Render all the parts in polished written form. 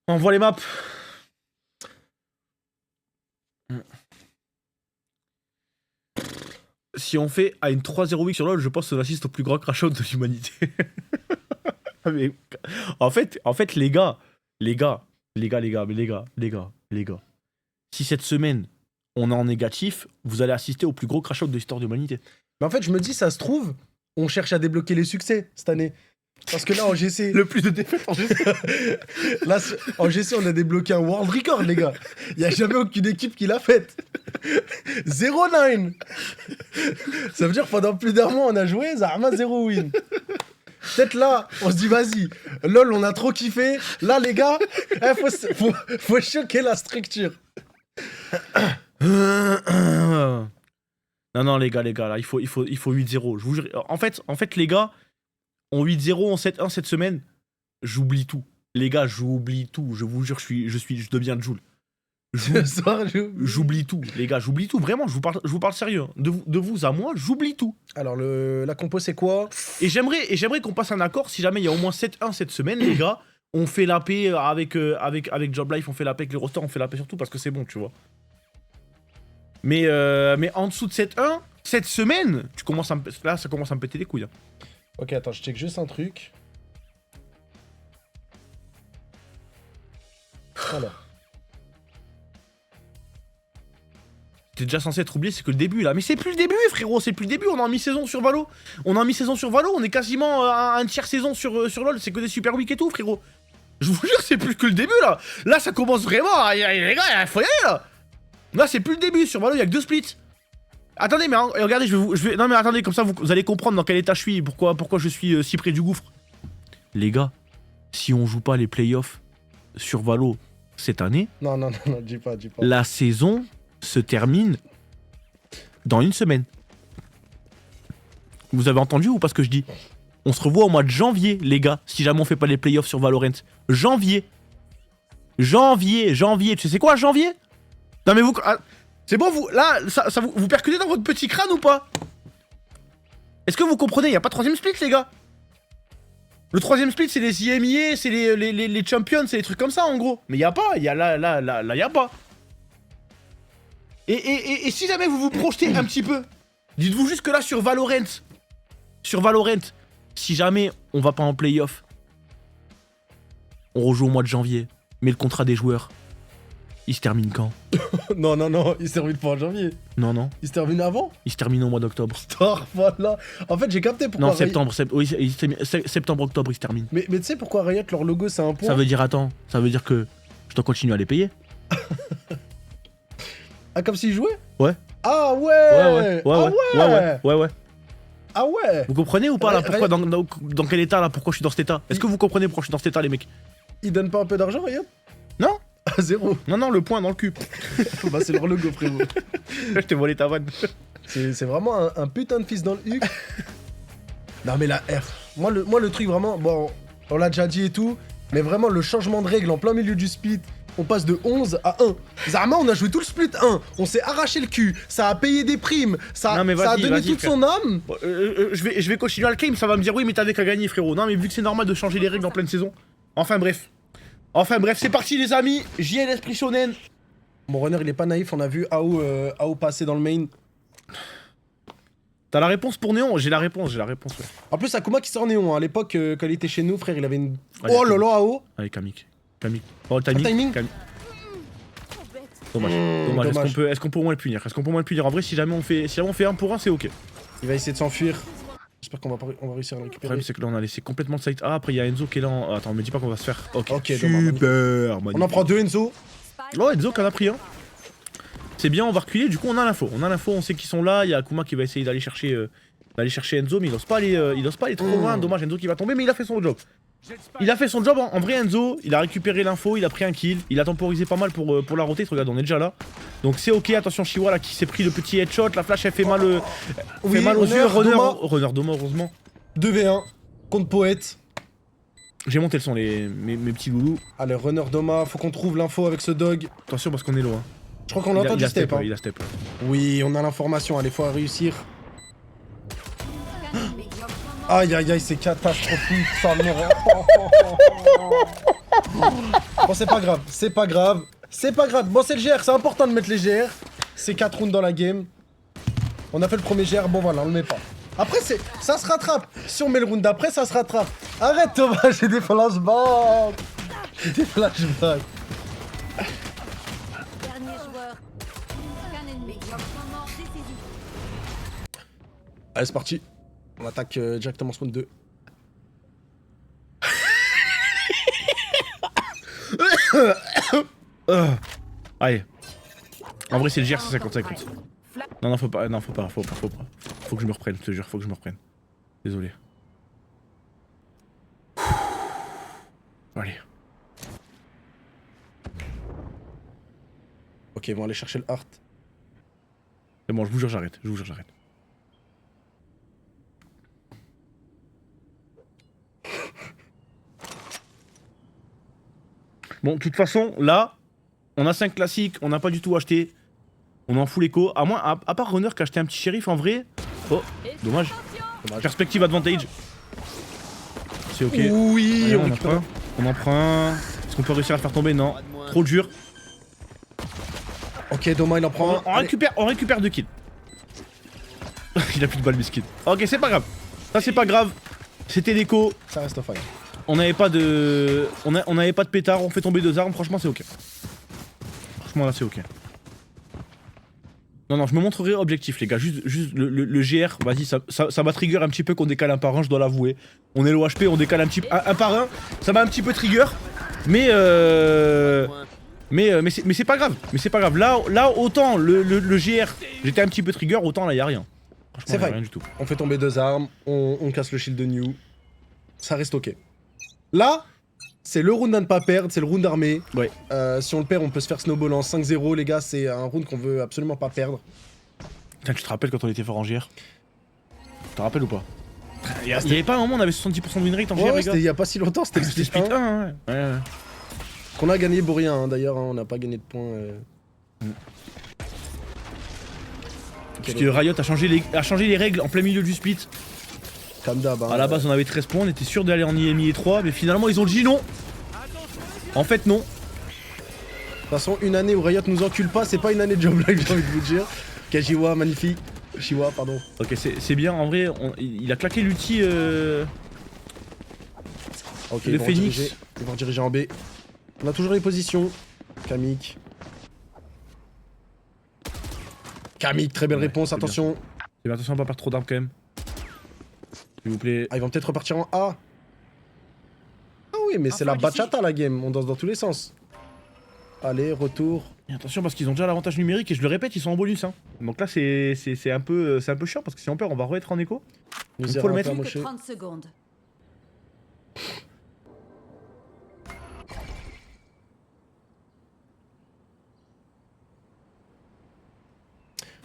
On voit les maps. Si on fait à une 3-0 week sur LoL, je pense qu'on assiste au plus grand crash out de l'humanité. Mais, en fait, les gars, si cette semaine on est en négatif, vous allez assister au plus gros crash out de l'histoire de l'humanité. Mais en fait, je me dis, ça se trouve, on cherche à débloquer les succès cette année. Parce que là, en GC. Le plus de défaites en GC. Là, en GC, on a débloqué un world record, les gars. Il n'y a jamais aucune équipe qui l'a faite. 0-9. Ça veut dire que pendant plus d'un mois, on a joué, Zahma 0 win. Peut-être là, on se dit, vas-y, lol, on a trop kiffé. Là, les gars, faut choquer la structure. Non, les gars, là, il faut 8-0. Je vous jure. En fait, les gars, on 8-0, on 7-1 cette semaine, j'oublie tout. Les gars, j'oublie tout. Je vous jure, je deviens Jul. J'oublie tout, les gars, j'oublie tout. Vraiment, je vous parle sérieux. De vous à moi, j'oublie tout. Alors, la compo, c'est quoi? Et j'aimerais qu'on passe un accord. Si jamais il y a au moins 7-1 cette semaine, les gars, on fait la paix avec Job Life, on fait la paix avec les rosters, on fait la paix surtout parce que c'est bon, tu vois. Mais en dessous de 7-1, cette semaine, là, ça commence à me péter les couilles. Hein. Ok, attends, je check juste un truc. Alors. T'es déjà censé être oublié, c'est que le début là. Mais c'est plus le début, frérot, c'est plus le début. On est en mi-saison sur Valo. On est quasiment à un tiers saison sur LoL. C'est que des super week et tout, frérot. Je vous jure, c'est plus que le début là. Là, ça commence vraiment. Les gars, faut y aller là. Là, c'est plus le début. Sur Valo, il y a que 2 splits. Attendez, mais regardez, non, mais attendez, comme ça, vous allez comprendre dans quel état je suis. Pourquoi je suis si près du gouffre. Les gars, si on joue pas les playoffs sur Valo cette année. Non, dis pas. La saison se termine dans une semaine. Vous avez entendu ou pas ce que je dis? On se revoit au mois de janvier, les gars, si jamais on fait pas les playoffs sur Valorant. Janvier. Tu sais quoi, janvier? Non mais vous... C'est bon, vous... Là, ça vous percutez dans votre petit crâne ou pas? Est-ce que vous comprenez? Y a pas de 3ème split, les gars. Le 3ème split, c'est les IMIA, c'est les champions, c'est les trucs comme ça, en gros. Mais y a pas, y a pas. Et si jamais vous vous projetez un petit peu, dites-vous juste que là, sur Valorant, si jamais on va pas en playoff, on rejoue au mois de janvier, mais le contrat des joueurs, il se termine quand? Non, il se termine pas en janvier. Non. Il se termine avant? Il se termine au mois d'octobre. Voilà. En fait, j'ai capté pourquoi... Non, septembre, septembre-octobre, il se termine. Mais tu sais pourquoi Riot, leur logo, c'est un point? Ça veut dire que je dois continuer à les payer. Ah, comme s'ils jouaient? Ouais. Ah ouais. Ouais. Ah ouais. Vous comprenez ou pas là pourquoi dans quel état là? Pourquoi je suis dans cet état? Est-ce que vous comprenez pourquoi je suis dans cet état, les mecs? Ils donnent pas un peu d'argent, Riot? Non. Ah, 0. Non, le point dans le cul. Bah, c'est leur logo, frérot. Je t'ai volé ta vanne. C'est vraiment un putain de fils dans le huc. Non, mais la R. Moi, le truc vraiment. Bon, on l'a déjà dit et tout. Mais vraiment, le changement de règle en plein milieu du split. On passe de 11 à 1. Zama, on a joué tout le split 1. On s'est arraché le cul. Ça a payé des primes. Ça a donné toute son âme. Je vais continuer à le claim. Ça va me dire oui, mais t'avais qu'à gagner, frérot. Non, mais vu que c'est normal de changer les règles en pleine saison. Enfin, bref, c'est parti, les amis. JL Esprit Shonen. Mon runner, il est pas naïf. On a vu AO passer dans le main. T'as la réponse pour Néon? J'ai la réponse, ouais. En plus, Akuma qui sort Néon. À l'époque, quand il était chez nous, frère, il avait une. Oh là là, AO. Allez, Kamik. Oh, le timing. Dommage. Est-ce qu'on peut au moins le punir? En vrai, si jamais on fait 1 pour 1, c'est ok. Il va essayer de s'enfuir. J'espère qu'on va réussir à le récupérer. Le problème, c'est que là, on a laissé complètement de side. Ah, après, il y a Enzo qui est là. Attends, me dis pas qu'on va se faire. Ok, super. Magnifique. On en prend 2, Enzo. Oh, Enzo qui en a pris un. C'est bien, on va reculer. Du coup, on a l'info. On sait qu'ils sont là. Il y a Akuma qui va essayer d'aller chercher Enzo, mais il ose pas aller trop loin. Dommage, Enzo qui va tomber, mais il a fait son job. En vrai, Enzo, il a récupéré l'info, il a pris un kill, il a temporisé pas mal pour la rotate. Regarde, on est déjà là. Donc c'est ok. Attention, Shiwa là qui s'est pris le petit headshot. La flash, elle fait mal, aux yeux. Runner Doma, heureusement. 2v1 contre Poète. J'ai monté le son, mes petits loulous. Allez, Runner Doma, faut qu'on trouve l'info avec ce dog. Attention parce qu'on est loin. Je crois qu'on l'entend du step. Il a step. Oui, on a l'information, allez, faut réussir. Aïe, c'est catastrophique, ça merde. Bon, c'est pas grave, c'est pas grave. C'est pas grave. Bon, c'est le GR, c'est important de mettre les GR. C'est 4 rounds dans la game. On a fait le premier GR, bon voilà, on le met pas. Après, ça se rattrape. Si on met le round d'après, ça se rattrape. Arrête Thomas, j'ai des flashbacks. J'ai des flashbacks. Dernier joueur. Aucun ennemi. Moment décisif. Allez, c'est parti. On attaque directement spawn 2. Allez. En vrai, c'est le GR, c'est 50-50. Non, faut pas. Faut que je me reprenne, je te jure, faut que je me reprenne. Désolé. Allez. Ok, ils vont aller chercher le heart. C'est bon, je vous jure, j'arrête. Bon, de toute façon, là, on a 5 classiques, on n'a pas du tout acheté. On est en full écho. À moins, à part Runner qui a acheté un petit shérif en vrai. Oh, dommage. Perspective advantage. C'est ok. Oui, Allez, on on en récupère. prend un. On en prend un. Est-ce qu'on peut réussir à le faire tomber? Non. Trop dur. Ok, Doma, il en prend un. Allez. On récupère 2 kills. Il a plus de balles, miskin. Ok, c'est pas grave. Ça, c'est pas grave. C'était l'écho. Ça reste fine. On n'avait pas de. On n'avait pas de pétard. On fait tomber 2 armes. Franchement, c'est ok. Franchement, là, c'est ok. Non, je me montrerai objectif, les gars. Juste le GR, vas-y, ça m'a trigger un petit peu qu'on décale un par un, je dois l'avouer. On est l'OHP, on décale un petit peu. Un par un, ça m'a un petit peu trigger. Mais c'est pas grave. Là, autant le GR, j'étais un petit peu trigger, autant là, y a rien. C'est Franchement, y a vrai. rien du tout. On fait tomber 2 armes, on casse le shield de New. Ça reste ok. Là, c'est le round à ne pas perdre, c'est le round armé. Ouais. Si on le perd, on peut se faire snowball en 5-0, les gars. C'est un round qu'on veut absolument pas perdre. Putain, tu te rappelles quand on était fort en GR? Tu te rappelles ou pas? Il y avait pas un moment où on avait 70% de win rate en GR, Ouais, les c'était gars? il y a pas si longtemps, c'était le C'était split split 1. 1, ouais. Qu'on a gagné pour rien, hein, d'ailleurs, hein, on n'a pas gagné de points. Parce que Riot a changé les règles en plein milieu du split. Comme d'hab. Hein, À la base, on avait 13 points, on était sûr d'aller en IMI et 3, mais finalement, ils ont dit non. En fait, non. De toute façon, une année où Riot nous encule pas, c'est pas une année de job live, j'ai envie de vous dire. Kajiwa, magnifique. Shiwa, pardon. Ok, c'est bien, en vrai, il a claqué l'ulti. Ok, Le ils vont Phoenix. rediriger- Ils vont rediriger en B. On a toujours les positions. Kamik. Kamik, très belle Ouais, réponse, c'est bien. attention. Mais attention à pas perdre trop d'armes quand même. S'il vous plaît. Ah, ils vont peut-être repartir en A. Ah oui, mais c'est la Enfin, d'ici. bachata la game, on danse dans tous les sens. Allez, retour. Et attention parce qu'ils ont déjà l'avantage numérique et je le répète, ils sont en bonus. Hein. Donc là, c'est un peu chiant parce que si on perd, on va re-être en écho. Nous faut irons le un mettre. peu Plus que amoché. 30 secondes.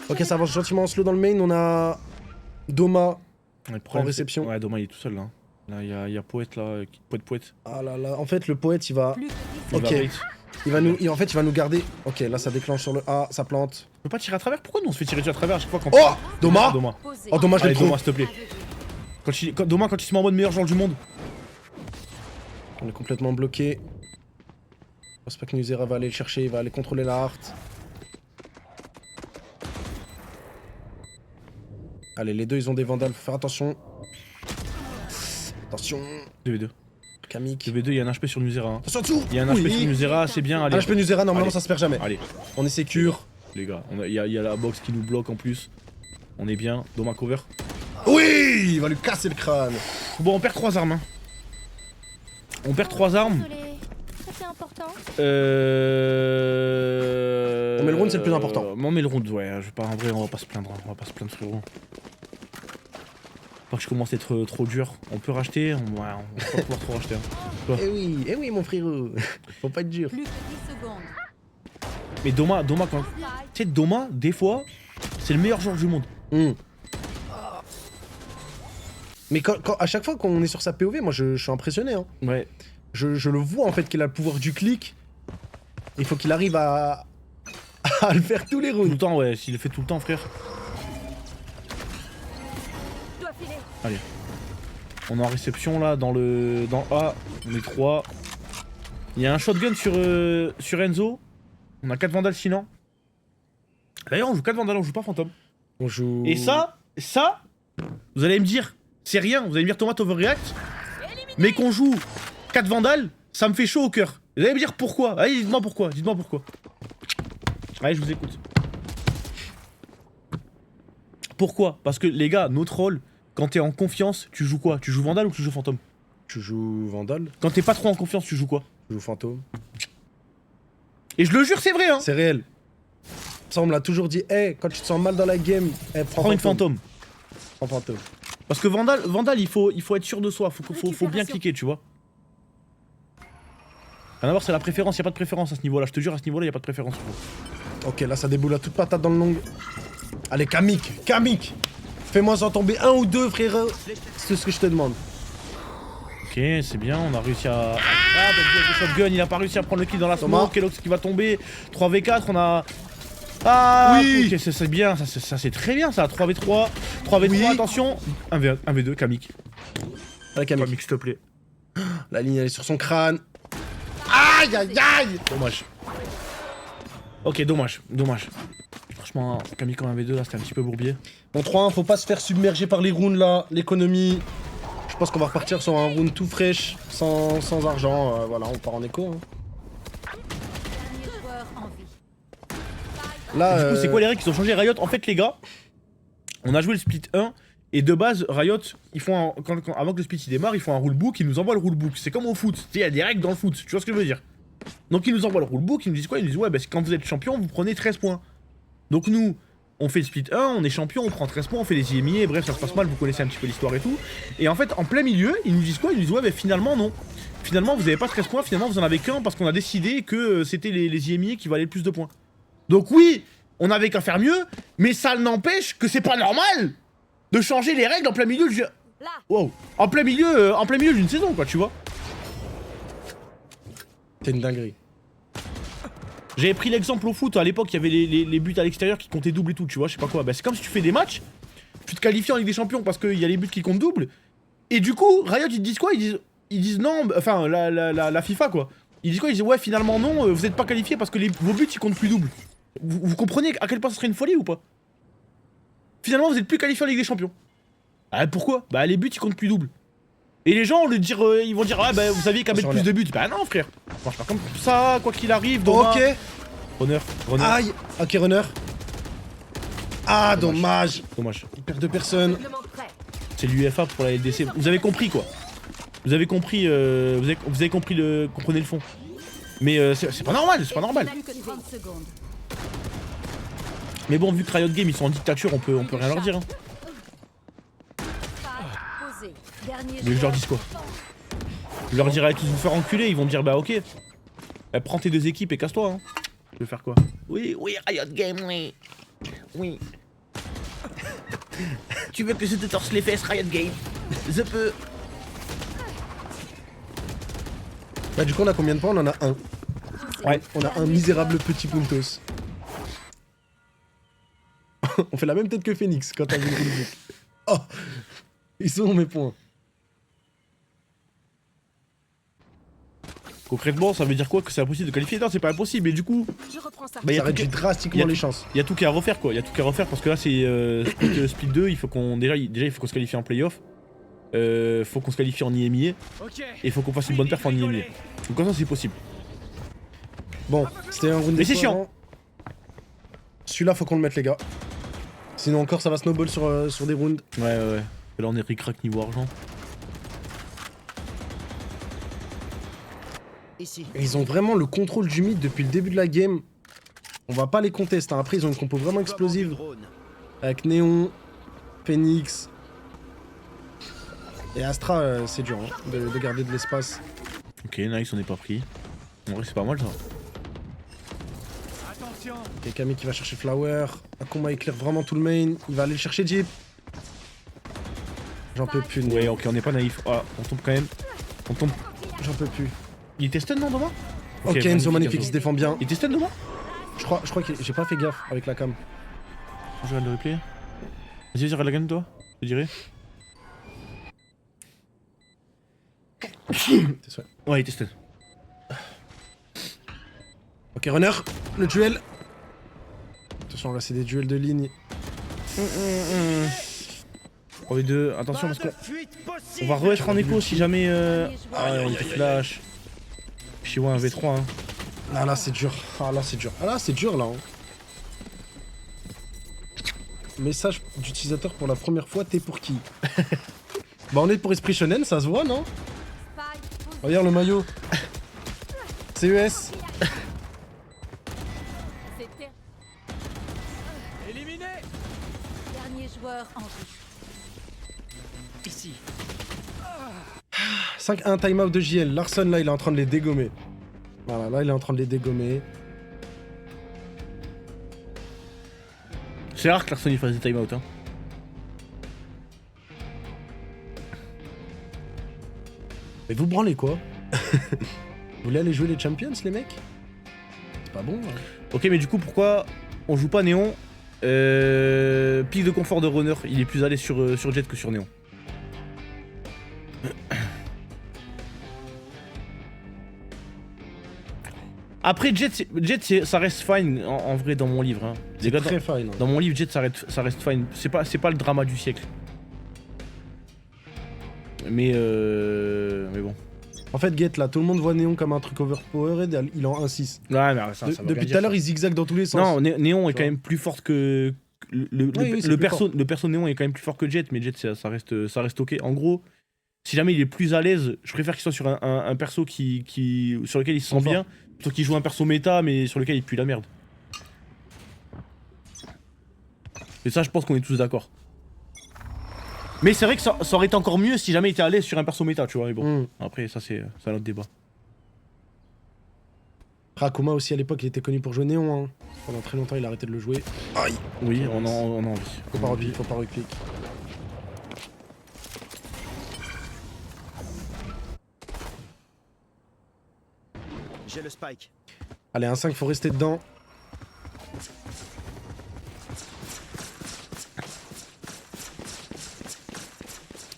Ok, ça avance gentiment en slow dans le main. On a Doma. Ouais, le problème, En réception. Ouais, dommage, il est tout seul là. Là, il y a Poète là, Poète. Ah là là, en fait, le poète, il va. Plus que 10 Il Ok. va bait. Il va nous. En fait, il va nous garder. Ok, là, ça déclenche sur le A, ça plante. On peut pas tirer à travers? Pourquoi nous on se fait tirer dessus à travers à chaque fois quand Oh Doma Doma. posé. Oh, Doma, je Allez, l'aime trop. Doma, s'il te plaît. Doma, quand il se met en mode meilleur joueur du monde. On est complètement bloqué. Je pense pas que Nuzera va aller le chercher, il va aller contrôler la heart. Allez, les deux, ils ont des vandales, faut faire attention. Attention, 2v2. Kamik. 2v2, il y a un HP sur Nuzera. Hein. Attention en dessous. Il y a un HP Oui. sur Nuzera, c'est bien. Allez, Un HP Nuzera, normalement, Allez. ça se perd jamais. allez, On est sécure. les gars, il y a la box qui nous bloque en plus. On est bien. Doma cover. Oui, il va lui casser le crâne. Bon, on perd 3 armes. Hein. On perd 3 armes. Désolé. Ça c'est important. On met le round, c'est le plus important. On met le round, ouais. Je vais pas, en vrai, on va pas se plaindre. On va pas se plaindre, frérot. Pas que je commence à être trop dur. On peut racheter. Ouais, on va pas pouvoir trop racheter. Hein. Eh oui, mon frérot. Faut pas être dur. Plus que 10 secondes. Mais Doma, quand. Tu sais, Doma, des fois, c'est le meilleur joueur du monde. Hmm. Mais à chaque fois qu'on est sur sa POV, moi je suis impressionné. Hein. Ouais. Je le vois en fait qu'il a le pouvoir du clic. Il faut qu'il arrive à le faire tous les Tout le rounds. temps, ouais. S'il le fait tout le temps, frère. Je dois filer. Allez. On est en réception là, dans A. On est 3. Il y a un shotgun sur Enzo. On a 4 vandales sinon. D'ailleurs, on joue 4 vandales, on joue pas fantôme. On joue. Et ça, vous allez me dire, c'est rien, vous allez me dire tomate overreact. Mais qu'on joue 4 vandales, ça me fait chaud au cœur. Vous allez me dire pourquoi. Allez, dites-moi pourquoi, Allez, je vous écoute. Pourquoi? Parce que les gars, notre rôle, quand t'es en confiance, tu joues quoi? Tu joues vandale ou tu joues fantôme? Tu joues Vandal, Quand t'es pas trop en confiance, tu joues quoi? tu joues Fantôme. Et je le jure, c'est vrai, hein. C'est réel. Ça, on me l'a toujours dit. Hey, quand tu te sens mal dans la game, Prends une fantôme. Prends Fantôme. Parce que Vandal, il faut être sûr de soi, faut bien cliquer, tu vois. Rien à voir, c'est la préférence, y a pas de préférence à ce niveau-là, je te jure, à ce niveau-là, y a pas de préférence. Ok, là, ça déboule à toute patate dans le long. Allez, Kamik. Fais-moi en tomber un ou deux, frère. C'est ce que je te demande. Ok, c'est bien, on a réussi à... Ah, le shotgun, il a pas réussi à prendre le kill dans la Thomas. smoke, Kelox qui va tomber. 3v4, on a... Ah, Oui. ok, c'est bien, ça c'est très bien ça, 3v3, 3v3, Oui. attention. 1v2, Kamik. Allez, Kamik. Kamik, s'il te plaît. La ligne, elle est sur son crâne. Aïe. Dommage. Ok, dommage. Franchement, Kamik en 1v2, là, c'était un petit peu bourbier. Bon, 3-1, faut pas se faire submerger par les rounds, là. L'économie. Je pense qu'on va repartir sur un round tout fraîche, sans argent. Voilà, on part en écho. Hein. Dernier joueur en vie. Là, Du coup, c'est quoi les règles qui ont changé Riot? En fait, les gars, on a joué le split 1 et de base, Riot, ils font avant que le split il démarre, ils font un rulebook, ils nous envoient le rulebook. C'est comme au foot, tu sais, il y a des règles dans le foot, tu vois ce que je veux dire? Donc, ils nous envoient le rulebook, ils nous disent quoi? Ils nous disent, ouais, bah, quand vous êtes champion, vous prenez 13 points. Donc, nous, on fait le split 1, on est champion, on prend 13 points, on fait des IMIA, bref, ça se passe mal, vous connaissez un petit peu l'histoire et tout. Et en fait, en plein milieu, ils nous disent quoi? Ils nous disent, ouais, bah, finalement, non. Finalement, vous avez pas 13 points, finalement, vous en avez qu'un parce qu'on a décidé que c'était les IMIA qui valaient le plus de points. Donc, oui, on avait qu'à faire mieux, mais ça n'empêche que c'est pas normal de changer les règles en plein milieu du... Là. Wow. En plein milieu d'une saison, quoi, tu vois. c'est une dinguerie. J'avais pris l'exemple au foot, à l'époque, il y avait les buts à l'extérieur qui comptaient double et tout, tu vois, je sais pas quoi. Bah, c'est comme si tu fais des matchs, tu te qualifies en Ligue des Champions parce qu'il y a les buts qui comptent double, et du coup, Riot, ils te disent quoi? Ils disent non, enfin, la FIFA, quoi. Ils disent quoi? Ils disent, ouais, finalement, non, vous êtes pas qualifié parce que vos buts, ils comptent plus double. Vous comprenez à quel point ça serait une folie ou pas? Finalement, vous êtes plus qualifié en Ligue des Champions. Ah, pourquoi? Bah, les buts, ils comptent plus double. Et les gens, ils vont dire, ouais, bah, vous saviez qu'à mettre plus de buts. Bah, non, frère. Ça marche pas comme ça, quoi qu'il arrive. Dommage. Ok. Runner. Aïe. Ok, runner. Ah, dommage. Dommage. Il perd 2 personnes. Règlement prêt. C'est l'UEFA pour la LDC. Vous avez compris, quoi. Vous avez compris, vous avez compris comprenez le fond. Mais c'est pas normal, c'est pas normal. Plus que 30 secondes. Mais bon, vu que Riot Games, ils sont en dictature, on peut rien leur dire. Hein. Posé. Dernier Mais je leur dis quoi? Je leur dirais tous vous faire enculer, ils vont me dire bah ok. Bah, prends tes 2 équipes et casse-toi. Hein. Tu veux faire quoi? Oui, Riot Games, oui. Oui. Tu veux que je te torse les fesses, Riot Games? Je peux. Bah, du coup, on a combien de points? On en a un. Ouais. On a un misérable petit puntos. On fait la même tête que Phoenix quand t'as vu le rulebook. Oh, ils sont mes points. Concrètement, ça veut dire quoi? Que c'est impossible de qualifier? Non, c'est pas impossible, mais du coup, Je reprends ça. bah, y Ça a tout réduit qui- drastiquement les chances. y a tout qu'à refaire quoi, y a tout qu'à refaire parce que là c'est split 2, il faut qu'on déjà il faut qu'on se qualifie en playoff. Faut qu'on se qualifie en IMIA et il faut qu'on fasse une bonne perf en IMIA. Donc comme ça c'est possible. Bon, c'était un round Mais c'est d'espoir, hein. Celui-là, faut qu'on le mette, les gars. Sinon, encore, ça va snowball sur des rounds. Ouais. Et là on est ric-rac niveau argent. Ici. Et ils ont vraiment le contrôle du mid depuis le début de la game. On va pas les contester. Hein. Après, ils ont une compo vraiment explosive. Avec Néon, Phoenix. Et Astra, c'est dur hein, de garder de l'espace. Ok, nice, on n'est pas pris. En vrai c'est pas mal ça. Et Camille qui va chercher Flower. Akuma éclaire vraiment tout le main. Il va aller le chercher Jeep. J'en peux plus. Ouais, ok, on n'est pas naïf. Ah, on tombe quand même. On tombe. J'en peux plus. Il était stun non Doma? Ok, Enzo magnifique, il se défend bien. Il était stun Doma? Je crois que j'ai pas fait gaffe avec la cam. Je regarde le replay. Vas-y, regarde la gamme toi, je dirais. C'est ça. Ouais, il était stun. Ok, runner, le duel. Attention, là, c'est des duels de ligne. Oh, les deux, attention parce qu'on on va re-être en écho si jamais. Ah, ouais, on te flash. Puis ouais, un V3. Hein. Ah, là, c'est dur. Ah, là, c'est dur. Ah, là, c'est dur, là. Hein. Message d'utilisateur pour la première fois, t'es pour qui? Bah, on est pour Esprit Shonen, ça se voit, non? Regarde le maillot. CES. Éliminé. Dernier joueur en vie. Ici. 5-1 timeout de JL. Larson, là, il est en train de les dégommer. Voilà, là, il est en train de les dégommer. C'est rare que Larson il fasse des timeout. Hein. Mais vous branlez quoi? Vous voulez aller jouer les Champions, les mecs? C'est pas bon, hein. Ok, mais du coup, pourquoi on joue pas Néon pic de confort de runner, il est plus allé sur Jet que sur Néon. Après, Jet ça reste fine en vrai dans mon livre. Hein. C'est très fine. Dans mon livre, Jet ça reste fine. C'est pas le drama du siècle. Mais bon. En fait, Get là, tout le monde voit Néon comme un truc overpowered, il est en 1-6. Ouais, mais ça veut Depuis rien tout à l'heure, dire, il zigzague dans tous les sens. Non, Néon est quand même plus fort que. Le perso Néon est quand même plus fort que Jet, mais Jet ça reste ok. En gros, si jamais il est plus à l'aise, je préfère qu'il soit sur un perso sur lequel il se sent bien, plutôt qu'il joue un perso méta mais sur lequel il pue la merde. Et ça, je pense qu'on est tous d'accord. Mais c'est vrai que ça aurait été encore mieux si jamais il était à l'aise sur un perso méta, tu vois. Mais bon, après, ça c'est un autre débat. Rakuma aussi à l'époque, il était connu pour jouer Néon. Hein. Pendant très longtemps, il a arrêté de le jouer. Aïe. Oui, on a envie. Faut pas repique. J'ai le spike. Allez, 1-5, faut rester dedans.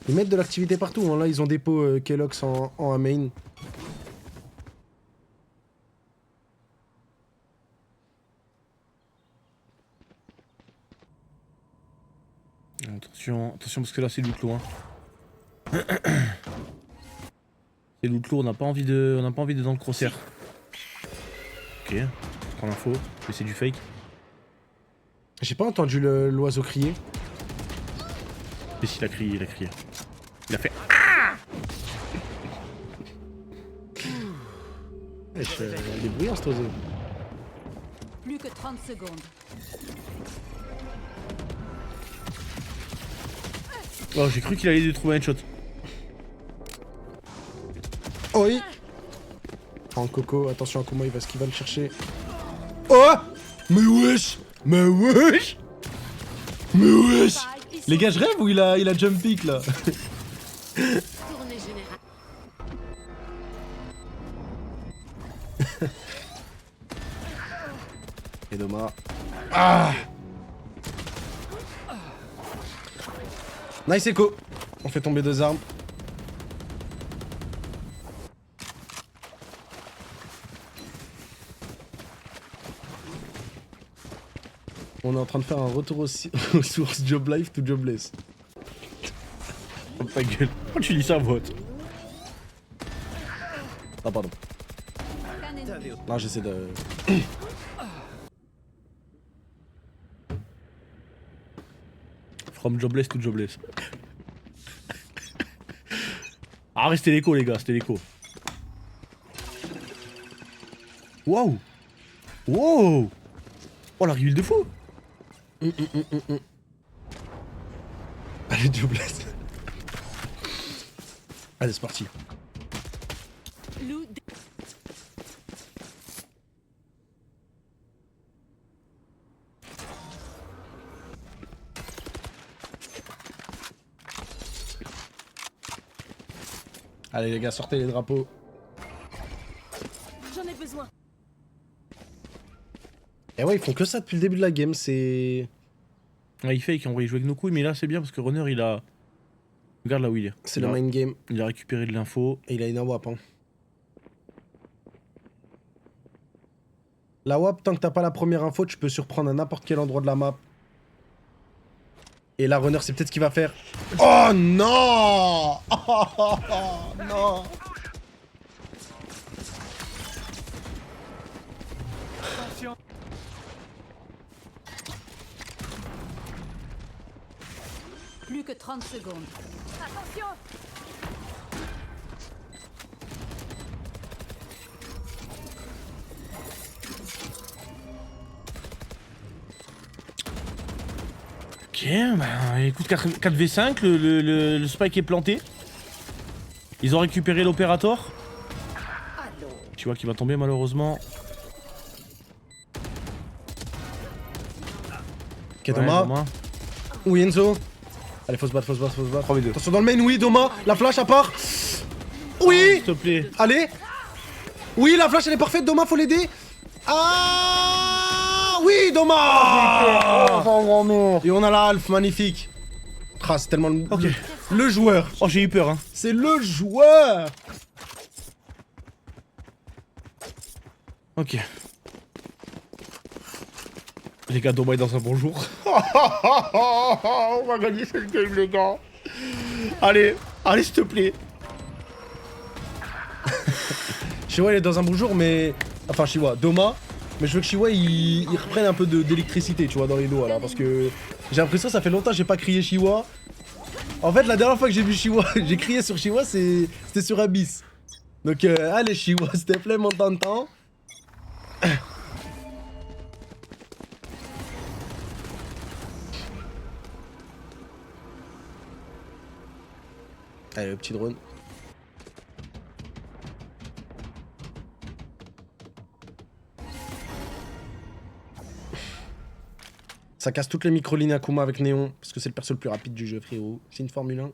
Ils mettent de l'activité partout. Hein. Là, ils ont des pots Kellogg's en main. Attention parce que là c'est loot lourd. Hein. C'est loot lourd, on n'a pas envie de dans le crosshair. Ok, prends l'info, mais c'est du fake. J'ai pas entendu l'oiseau crier. Mais s'il a crié, il a crié. Il a fait. Il est bruyant cet oiseau. Plus que 30 secondes. Oh, j'ai cru qu'il allait lui trouver un shot. Oh oui. En coco, attention à comment il va le chercher. Oh. Mais wesh. Mais wesh. Mais wesh. Les gars, je rêve ou il a jump pick là? Tournée générale. Et Doma. Ah. Nice Echo. On fait tomber 2 armes. On est en train de faire un retour aux sources Job Life to Jobless. Oh, ta gueule. Pourquoi tu dis ça, bot? Ah pardon. Aucun ennemi. Non, j'essaie de... From jobless to jobless. Ah, restez l'écho, les gars, c'était l'écho. Waouh! Wow! Oh, la reveal de fou! Allez, Jobless. Allez, c'est parti. Loup. Allez les gars, sortez les drapeaux. J'en ai besoin. Et ouais, ils font que ça depuis le début de la game, c'est... Ah, il fake, en vrai, il joue avec nos couilles, mais là c'est bien parce que Runner il a. Regarde là où il est. C'est le main game. Il a récupéré de l'info. Et il a une AWP, hein. La WAP, tant que t'as pas la première info, tu peux surprendre à n'importe quel endroit de la map. Et la runner, c'est peut-être ce qu'il va faire. Oh non. Oh, non. Plus que 30 secondes. Attention! Ok, bah écoute, 4v5, le spike est planté. Ils ont récupéré l'opérator. Tu vois qu'il va tomber malheureusement. Ok, Doma. Doma. Oui, Enzo. Allez, faut se battre, faut se battre, faut se battre. 3v2. Attention dans le main, oui, Doma. La flash à part. Oui. S'il te plaît. Allez. Oui, la flash, elle est parfaite, Doma, faut l'aider. Ah oui, Doma. Et on a la Alf, magnifique. Ah, c'est tellement le joueur. Oh, j'ai eu peur, hein. C'est le joueur. Ok. Les gars, Doma est dans un bon jour. On va gagner cette game, les gars. Allez, allez, s'il te plaît. Shiwa, il est dans un bon jour, mais... Enfin, Shiwa, Doma. Mais je veux que Shiwa, il reprenne un peu d'électricité, tu vois, dans les doigts, là. Parce que j'ai l'impression que ça fait longtemps que j'ai pas crié Shiwa. En fait, la dernière fois que j'ai vu Shiwa, j'ai crié sur Shiwa, c'était sur Abyss. Donc, allez, Shiwa, s'il te plaît, monte en temps. Allez, le petit drone. Ça casse toutes les micro-lignes Akuma avec Néon, parce que c'est le perso le plus rapide du jeu, frérot. C'est une Formule 1.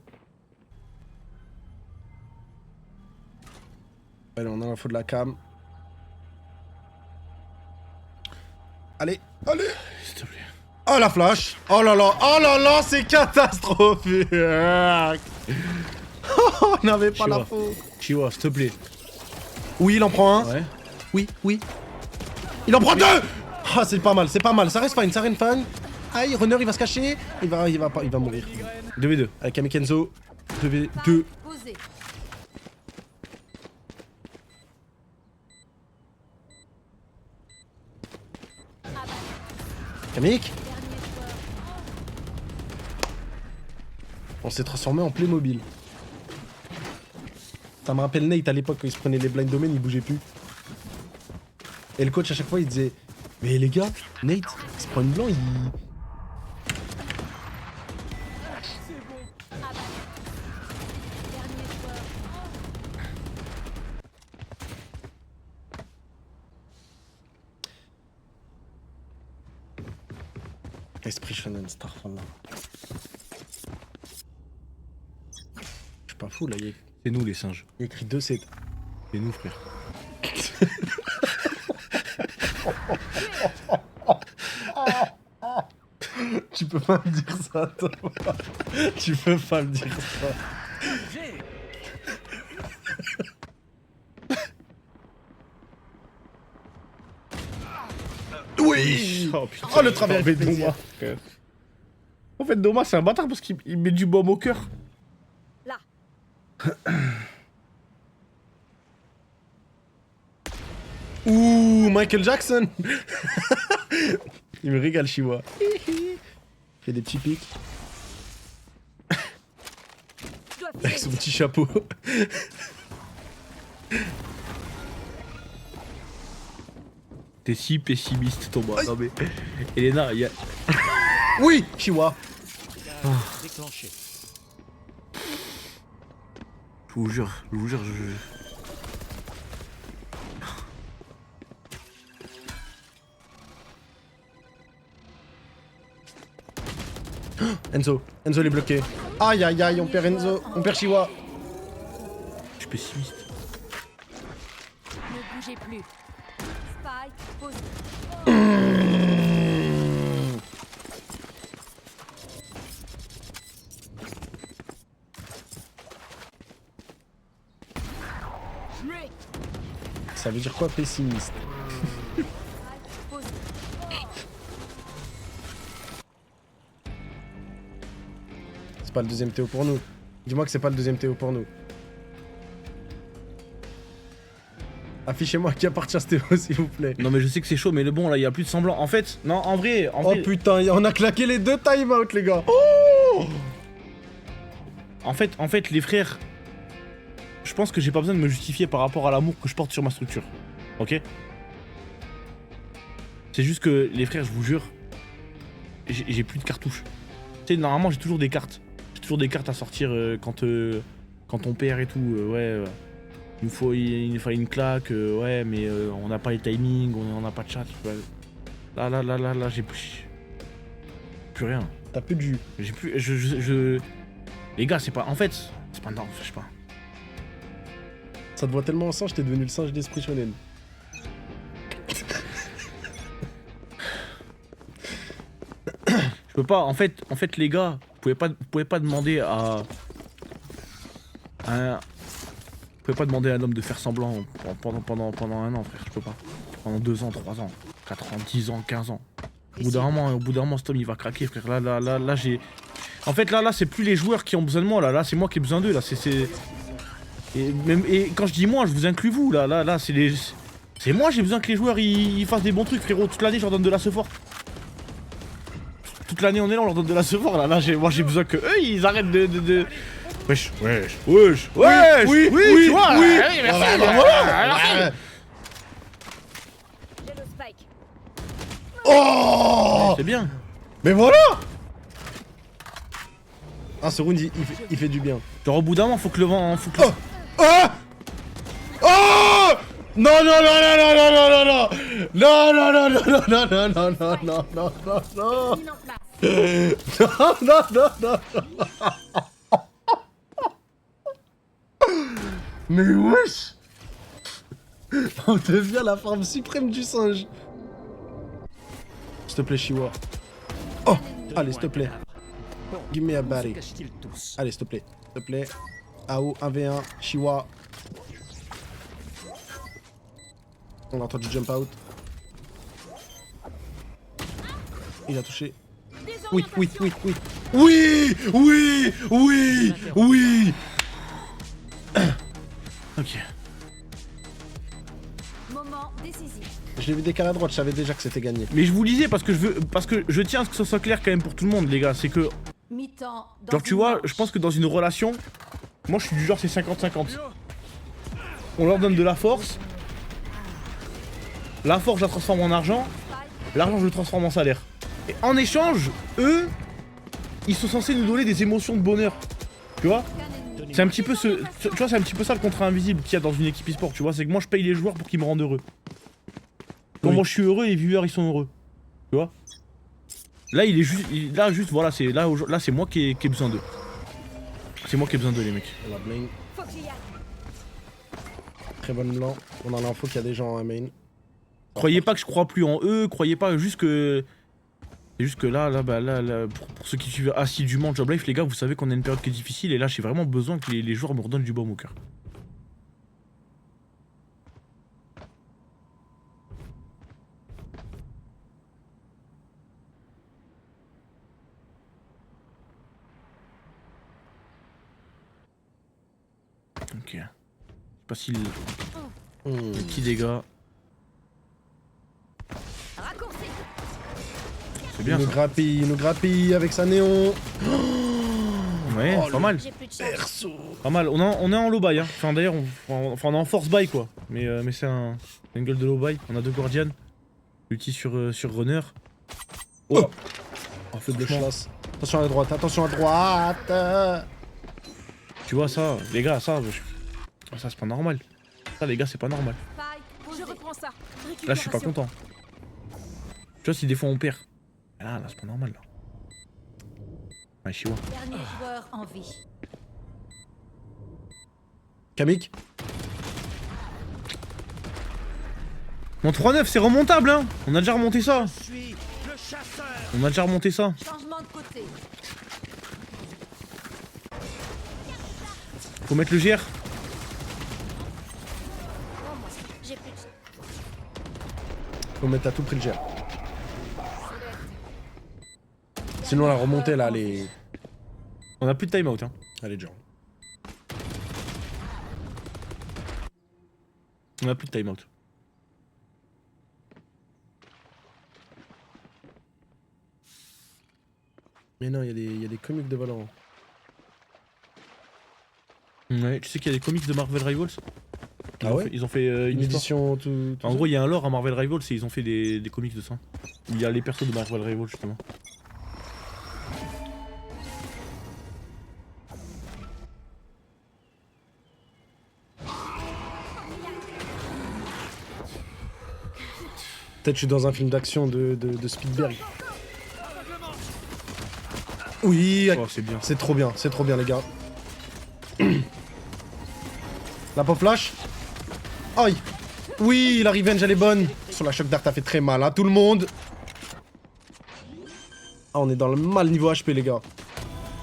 Allez, on a l'info de la cam. Allez, allez. S'il te plaît. Oh la flash. Oh là, c'est catastrophique. On n'avait pas Shiwa. l'info. Shiwa, s'il te plaît. Oui, il en prend un. Ouais. Oui, oui. Il en prend deux. Ah, c'est pas mal, c'est pas mal. Ça reste fine, ça reste fine. Aïe, runner, il va se cacher. Il va mourir. 2v2. Avec Kamikenzo. 2v2. Posé. Kamik. On s'est transformé en Playmobil. Ça me rappelle Nate à l'époque quand il se prenait les blind domain, il bougeait plus. Et le coach à chaque fois il disait: mais les gars, Nate, il se prend une blanc, il... Esprit shonen, Starfall là. Je suis pas fou là, il y C'est nous les singes. a écrit 2 c'est... C'est nous, frère. Tu peux pas me dire ça, toi. Tu peux pas me dire ça. Oui. Oh, putain. Oh, le travers fait fait plaisir. Doma. En fait, Doma, c'est un bâtard parce qu'il met du baume au cœur. Là. Ouh, Michael Jackson. Il me régale, Shiwa. Il fait des petits pics Je dois avec son petit chapeau. T'es si pessimiste, Thomas. Non mais. Elena, il y a. Oui, Shiwa. Déclenché. Je vous jure, Enzo, il est bloqué. Aïe aïe aïe, on perd Enzo, on perd Shiwa. je suis pessimiste. Ne bougez plus. Spike posé. Ça veut dire quoi pessimiste? C'est pas le deuxième Théo pour nous. Dis-moi que c'est pas le deuxième Théo pour nous. Affichez-moi qui appartient à ce Théo, s'il vous plaît. Non mais je sais que c'est chaud, mais le bon là, il y a plus de semblant. En fait, non, en vrai, Oh putain, on a claqué les deux time-out, les gars. En fait, les frères, je pense que j'ai pas besoin de me justifier par rapport à l'amour que je porte sur ma structure. Ok? C'est juste que, les frères, je vous jure, j'ai plus de cartouches. Tu sais, normalement, j'ai toujours des cartes. J'ai toujours des cartes à sortir quand on perd et tout. Il nous fallait une claque, ouais, mais on n'a pas les timings, on n'a pas de chat. Là, j'ai plus rien. T'as plus de jus. J'ai plus. Les gars, c'est pas. En fait, c'est pas normal, je sais pas. Ça te voit tellement en singe, t'es devenu le singe d'esprit shonen. Je peux pas. En fait, les gars, vous pouvez pas demander à. Vous pouvez pas demander à un homme de faire semblant pendant un an, frère. Je peux pas. Pendant 2 ans, 3 ans, 4 ans, 10 ans, 15 ans. Au bout d'un moment, cet homme il va craquer, frère. Là, j'ai. En fait, là, c'est plus les joueurs qui ont besoin de moi, là, c'est moi qui ai besoin d'eux, là, Et quand je dis moi, je vous inclus vous, là, c'est les... C'est moi, j'ai besoin que les joueurs, ils fassent des bons trucs, frérot, toute l'année, je leur donne de la fort. Toute l'année, on est là, on leur donne de la fort, là, moi, j'ai besoin que eux, ils arrêtent de... Wesh, tu vois, oui, merci, voilà. J'ai le spike. Oh c'est bien. Mais voilà. Ah, ce round, il fait du bien. Genre, au bout d'un moment, faut que le vent... Ah Oh non non non non non non non non non non non non non non non non non non non Mine en place. non non non. Mais wesh. On devient la forme suprême du singe. S'il te plaît, Chiwa. Oh, allez, s'il te plaît. Give me a body. Cachent-ils tous? Allez, s'il te plaît. S'il te plaît. AO 1v1, Chiwa. On a entendu jump out. Il a touché. Oui, oui, oui, oui. Oui, oui, oui, oui. Ok. Moment décisif. Je l'ai vu décaler à droite, je savais déjà que c'était gagné. Mais je vous lisais parce que je tiens à ce que ça soit clair quand même pour tout le monde, les gars. C'est que, Mi-temps. dans genre, tu une vois, manche. je pense que dans une relation, moi je suis du genre c'est 50-50. On leur donne de la force. La force, je la transforme en argent. L'argent, je le transforme en salaire. Et en échange, eux, ils sont censés nous donner des émotions de bonheur. Tu vois? C'est un petit peu tu vois, c'est un petit peu ça le contrat invisible qu'il y a dans une équipe e-sport, tu vois, c'est que moi je paye les joueurs pour qu'ils me rendent heureux. Quand Oui. moi je suis heureux, les viewers ils sont heureux. Tu vois? Là il est juste, voilà, là c'est moi qui ai besoin d'eux. C'est moi qui ai besoin d'eux les mecs. On a main. Faut que j'y aille. Très bonne blanc. On a l'info qu'il y a des gens en main. Croyez pas que je crois plus en eux, croyez pas juste que... C'est juste que là, pour ceux qui suivent assidûment Job Life, les gars, vous savez qu'on a une période qui est difficile et là j'ai vraiment besoin que les joueurs me redonnent du baume au cœur. Ok. Je sais pas si le petit dégât. Raccourci. C'est bien ça. Il nous grappille avec sa néon. Ouais, pas mal. J'ai plus de chance. Pas mal. On est en low buy, hein. Enfin d'ailleurs, on est en force buy quoi. Mais c'est un gueule de low buy. On a 2 Guardians. Ulti sur Runner. Oh, Oh, feu de Franchement. chasse. Attention à droite, attention à droite. tu vois ça, les gars, ça c'est pas normal. Ça les gars, c'est pas normal. Je reprends ça. Là, je suis pas content. Tu vois, si des fois on perd. Là, c'est pas normal là. Ouais, Chiwa. Dernier joueur en vie. Kamik. Mon 3-9, c'est remontable, hein. On a déjà remonté ça. Je suis le chasseur. On a déjà remonté ça. Changement de côté. Faut mettre le GR. J'ai plus de chance. Faut mettre à tout prix le gère. Sinon la remontée là, les. On a plus de timeout, hein. Allez, John. On a plus de timeout. Mais non, il y a des comics de Valorant. Ouais, tu sais qu'il y a des comics de Marvel Rivals. Ah ouais Ils ont fait Une une histoire. édition tout En gros, il y a un lore à Marvel Rivals et ils ont fait des comics de ça. Il y a les persos de Marvel Rivals justement. Peut-être je suis dans un film d'action de Spielberg. Oui, Oh, c'est bien. c'est trop bien les gars. La pop flash. Aïe. Oui, la revenge elle est bonne. Sur la choc d'art ça fait très mal hein, tout le monde. Ah on est dans le mal niveau HP les gars.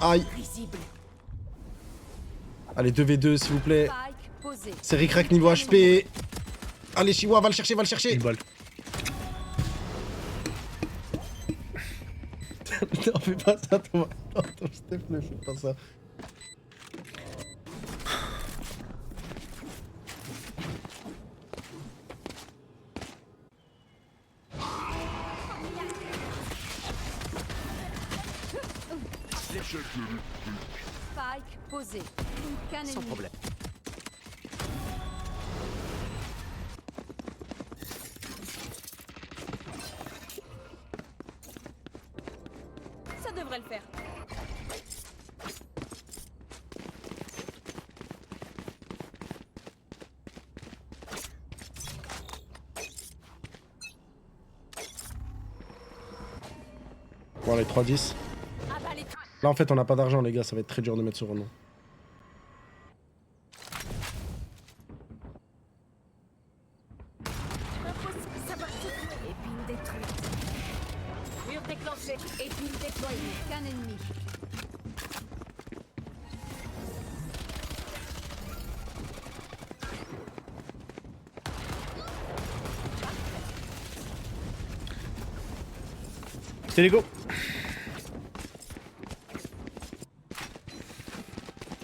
Aïe. Visible. Allez 2v2 s'il vous plaît. Spike posé. C'est Rick niveau HP. Allez Chihuahua, va le chercher, va le chercher. Une balle. Non fais pas ça Thomas. Non, s'il te plaît, fais pas ça. Spike posé. Aucun Sans ennemi. problème. Ça devrait le faire. Bon allez 3-10. Avalez tous. Là en fait on a pas d'argent les gars, ça va être très dur de mettre ce renom. Impossible de savoir tout. Épine détruite. Mur déclenché. Épine déployée. Aucun ennemi. C'est les go.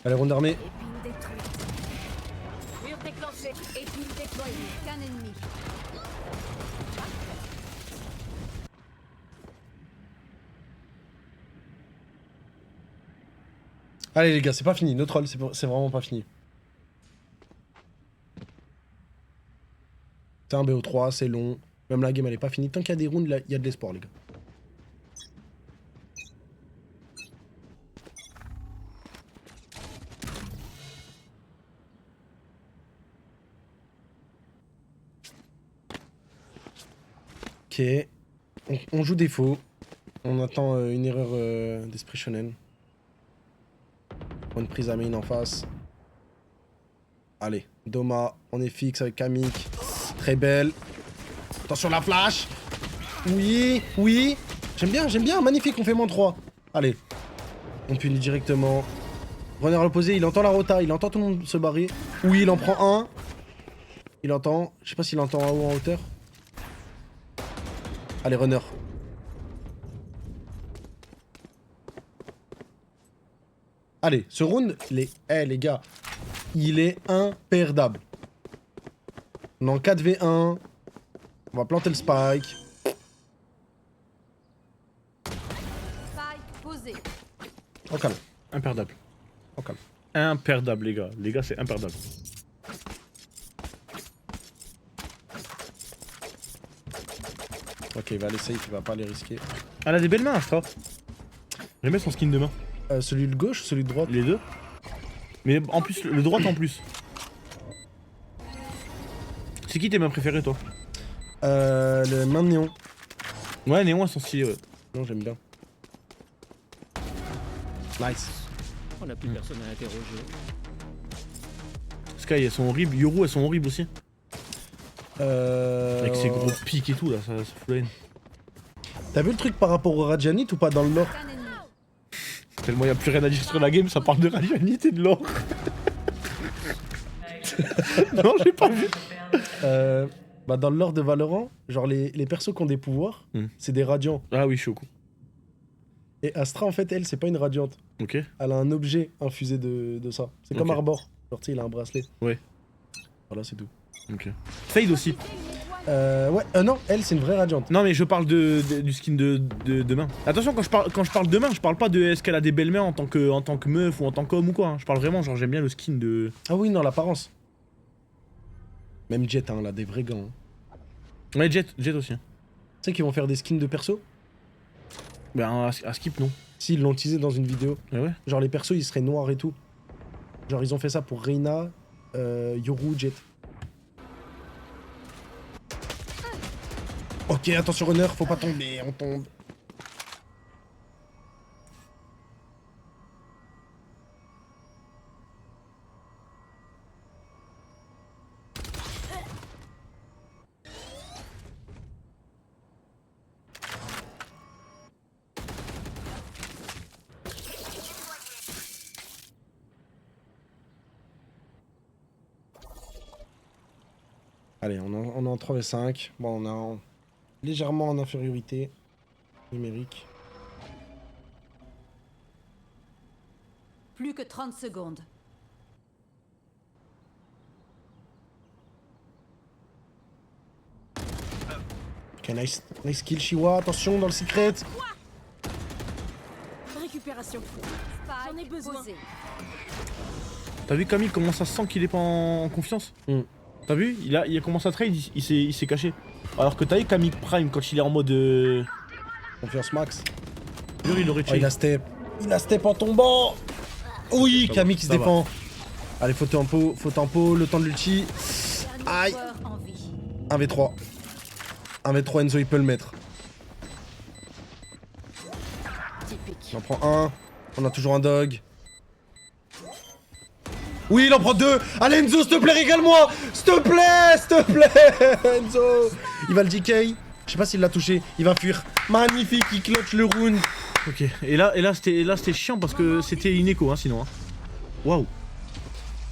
Allez ronde armée. Épine détruite. Mur déclenché. Épine déployée. Aucun ennemi. Allez les gars, c'est pas fini, nos trolls, c'est vraiment pas fini. C'est un BO3, c'est long. Même la game elle est pas finie. Tant qu'il y a des rounds, il y a de l'espoir les gars. Ok. On joue défaut. On attend une erreur d'esprit shonen. Bonne prise à main en face. Allez, Doma, on est fixe avec Kamik. Très belle. Attention la flash. Oui, oui. J'aime bien, magnifique, on fait -3. Allez. On punit directement. Runner à l'opposé, il entend la rota, il entend tout le monde se barrer. Oui, il en prend un. Il entend, je sais pas s'il entend en haut ou en hauteur. Allez, runner. Allez, ce round, les gars, il est imperdable. On est en 4v1. On va planter le spike. Spike posé. Au calme, Imperdable. au calme. Imperdable, les gars. Les gars, c'est imperdable. Ok, il va aller safe, il va pas les risquer. Elle a des belles mains, Astra. J'aime bien son skin de main. Celui de gauche, celui de droite. Les deux. Mais en plus, le droite en plus. C'est qui tes mains préférées, toi? Le main de néon. Ouais, Néon, elles sont stylées, ouais. Non, j'aime bien. Nice. On n'a plus personne à interroger. Sky, elles sont horribles. Yoru, elles sont horribles aussi. Avec ses gros pics et tout, là, ça fout la haine. T'as vu le truc par rapport au Rajanit ou pas dans le lore? Aucun ennemi. Tellement y a plus rien à dire sur la game, ça parle de Radianite et de l'or. Non, j'ai pas vu. Bah dans le lore de Valorant, genre les persos qui ont des pouvoirs, Hmm. c'est des radiants. Ah oui, je suis au coup. Et Astra, en fait, elle, c'est pas une radiante. Ok. Elle a un objet infusé de ça. C'est comme Ok. Arbor. Genre, tu sais, il a un bracelet. Ouais. Voilà, c'est tout. Ok. Fade aussi. Ouais, non, elle, c'est une vraie radiante. Non, mais je parle du skin de main. Attention, quand je parle de main, je parle pas de est-ce qu'elle a des belles mains en tant que meuf ou en tant qu'homme ou quoi. Hein. Je parle vraiment, genre, j'aime bien le skin de. Ah oui, non, l'apparence. Même Jet, hein, elle a des vrais gants. Hein. Ouais, Jet aussi. Hein. Tu sais qu'ils vont faire des skins de perso? Ben, à skip, non. Si, ils l'ont teasé dans une vidéo. Ah ouais. Genre, les persos, ils seraient noirs et tout. Genre, ils ont fait ça pour Reina, Yoru, Jet. Ok, attention, runner, faut pas tomber, on tombe. Allez, on est en 3v5. Bon, on est légèrement en infériorité numérique. Plus que 30 secondes. Ok, nice kill, Shiwa. Attention, dans le secret. Récupération. J'en ai besoin. T'as vu Camille comment ça se sent qu'il est pas en confiance? T'as vu il a commencé à trade, il s'est caché. Alors que t'as vu Camille Prime quand il est en mode. Confiance max. Jure, il aurait Oh, il a step. Il a step en tombant. Oui, Ça Camille va, qui se ça défend. Allez, faut tempo, le temps de l'ulti. Aïe. 1v3. 1v3, Enzo, il peut le mettre. Typique. Il en prend un. On a toujours un dog. Oui, il en prend deux. Allez, Enzo, s'il te plaît, régale-moi. S'il te plaît, Enzo. Il va le DK. Je sais pas s'il l'a touché. Il va fuir. Magnifique, il clutch le round. Ok, et là c'était chiant parce que c'était une écho, hein, sinon. Hein. Waouh.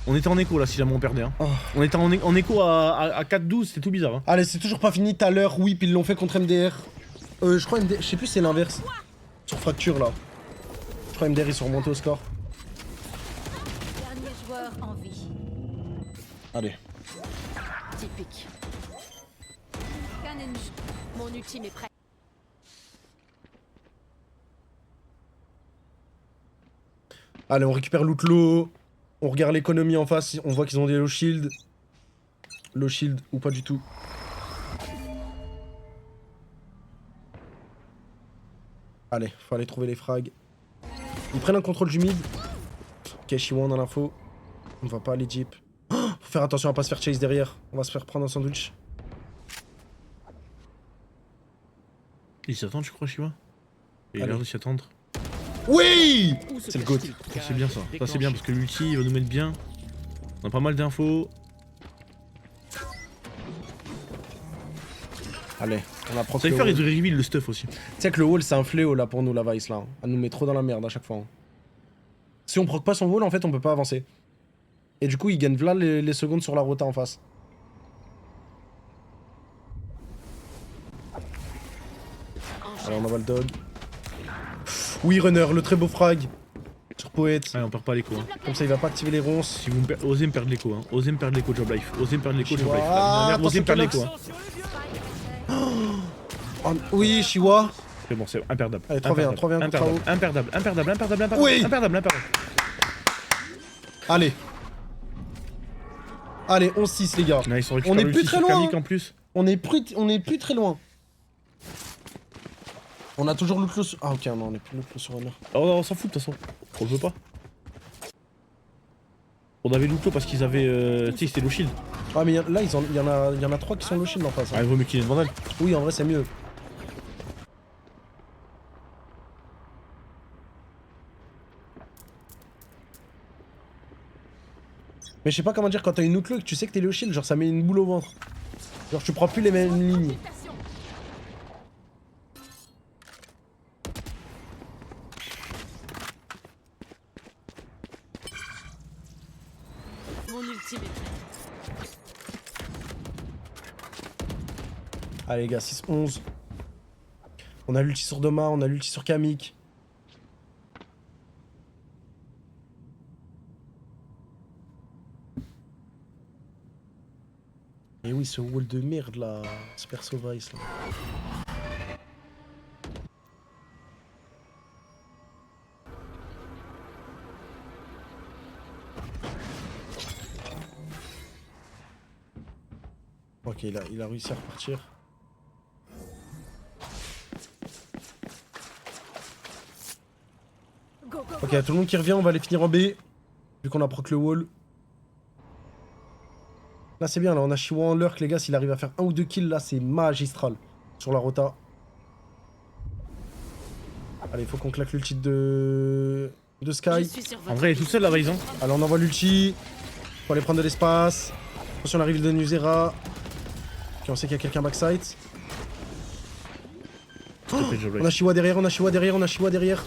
On était en écho là si jamais on perdait. Hein. Oh. On était en écho à 4-12, c'était tout bizarre. Hein. Allez, c'est toujours pas fini. Tout à l'heure, whip, ils l'ont fait contre MDR. Je crois MDR, je sais plus si c'est l'inverse. Sur fracture là. Je crois MDR ils sont remontés au score. Dernier joueur en vie. Allez. Typique. Cannon. Mon ultime est prêt. Allez, on récupère l'outlaw. On regarde l'économie en face. On voit qu'ils ont des low shield. Low shield ou pas du tout. Allez, faut aller trouver les frags. Ils prennent un contrôle du mid. Ok, Shiwa on a l'info. On va pas aller jeep. Oh, faut faire attention à pas se faire chase derrière. On va se faire prendre un sandwich. Ils s'attendent, je crois, Shiva. Il a Allez. l'air de s'y attendre. Oui. Où se C'est le GOAT. cache-t-il Ça c'est bien ça. Ça c'est bien parce que l'ulti il va nous mettre bien. On a pas mal d'infos. Allez, on approche. Cypher il devrait reveal le stuff aussi. Tu sais que le wall c'est un fléau là pour nous la Vice là. Elle nous met trop dans la merde à chaque fois. Hein. Si on proc pas son wall en fait on peut pas avancer. Et du coup il gagne là les secondes sur la rota en face. Alors on envoie le dog. Oui runner, le très beau frag. Sur poète. Ouais, on perd pas l'écho. Hein. Comme ça il va pas activer les ronces. Si vous osez me perdre l'écho, hein. Osez me perdre l'écho job life. Osez me perdre l'écho job life. Ah, Osez me perdre attention, l'écho. Hein. Oh, oui Shiwa. C'est bon, c'est imperdable. Allez, 3v1, 3v1 contre AO. Imperdable. Oui. Imperdable. Allez. Allez 11-6 les gars. Nice, On est plus très loin. Kamik en plus. On est plus très loin. On a toujours le clos sur... Ah ok, non, on est plus le clos sur runner. Oh, on s'en fout de toute façon. On le veut pas. On avait Luto parce qu'ils avaient. Tu sais, c'était low shield. Ah mais là, il y en a 3 qui sont low shield en face. Ah, Hein. il vaut mieux qu'il ait une vandale. Oui, en vrai, c'est mieux. Mais je sais pas comment dire, quand t'as une outlook et que tu sais que t'es low shield, genre ça met une boule au ventre. Genre tu prends plus les mêmes lignes. Mon ultime est prêt. Allez les gars, 6-11. On a l'ulti sur Doma, on a l'ulti sur Kamik. oui, ce wall de merde là. Super Sauvice là. Ok, il a réussi à repartir. Go, go, Ok, tout le monde qui revient, on va aller finir en B. Vu qu'on a proc le wall. Là c'est bien, là on a Chiwa en lurk les gars, s'il arrive à faire 1 ou 2 kills là c'est magistral. Sur la rota. Allez, faut qu'on claque l'ulti de Je Sky. suis sur En votre vrai, elle est toute seule la Ryzen. Allez, on envoie l'ulti. Faut aller prendre de l'espace. Attention la reveal de Nuzera. Ok, on sait qu'il y a quelqu'un backside. On a Chiwa derrière, on a Chiwa derrière, on a Chiwa derrière.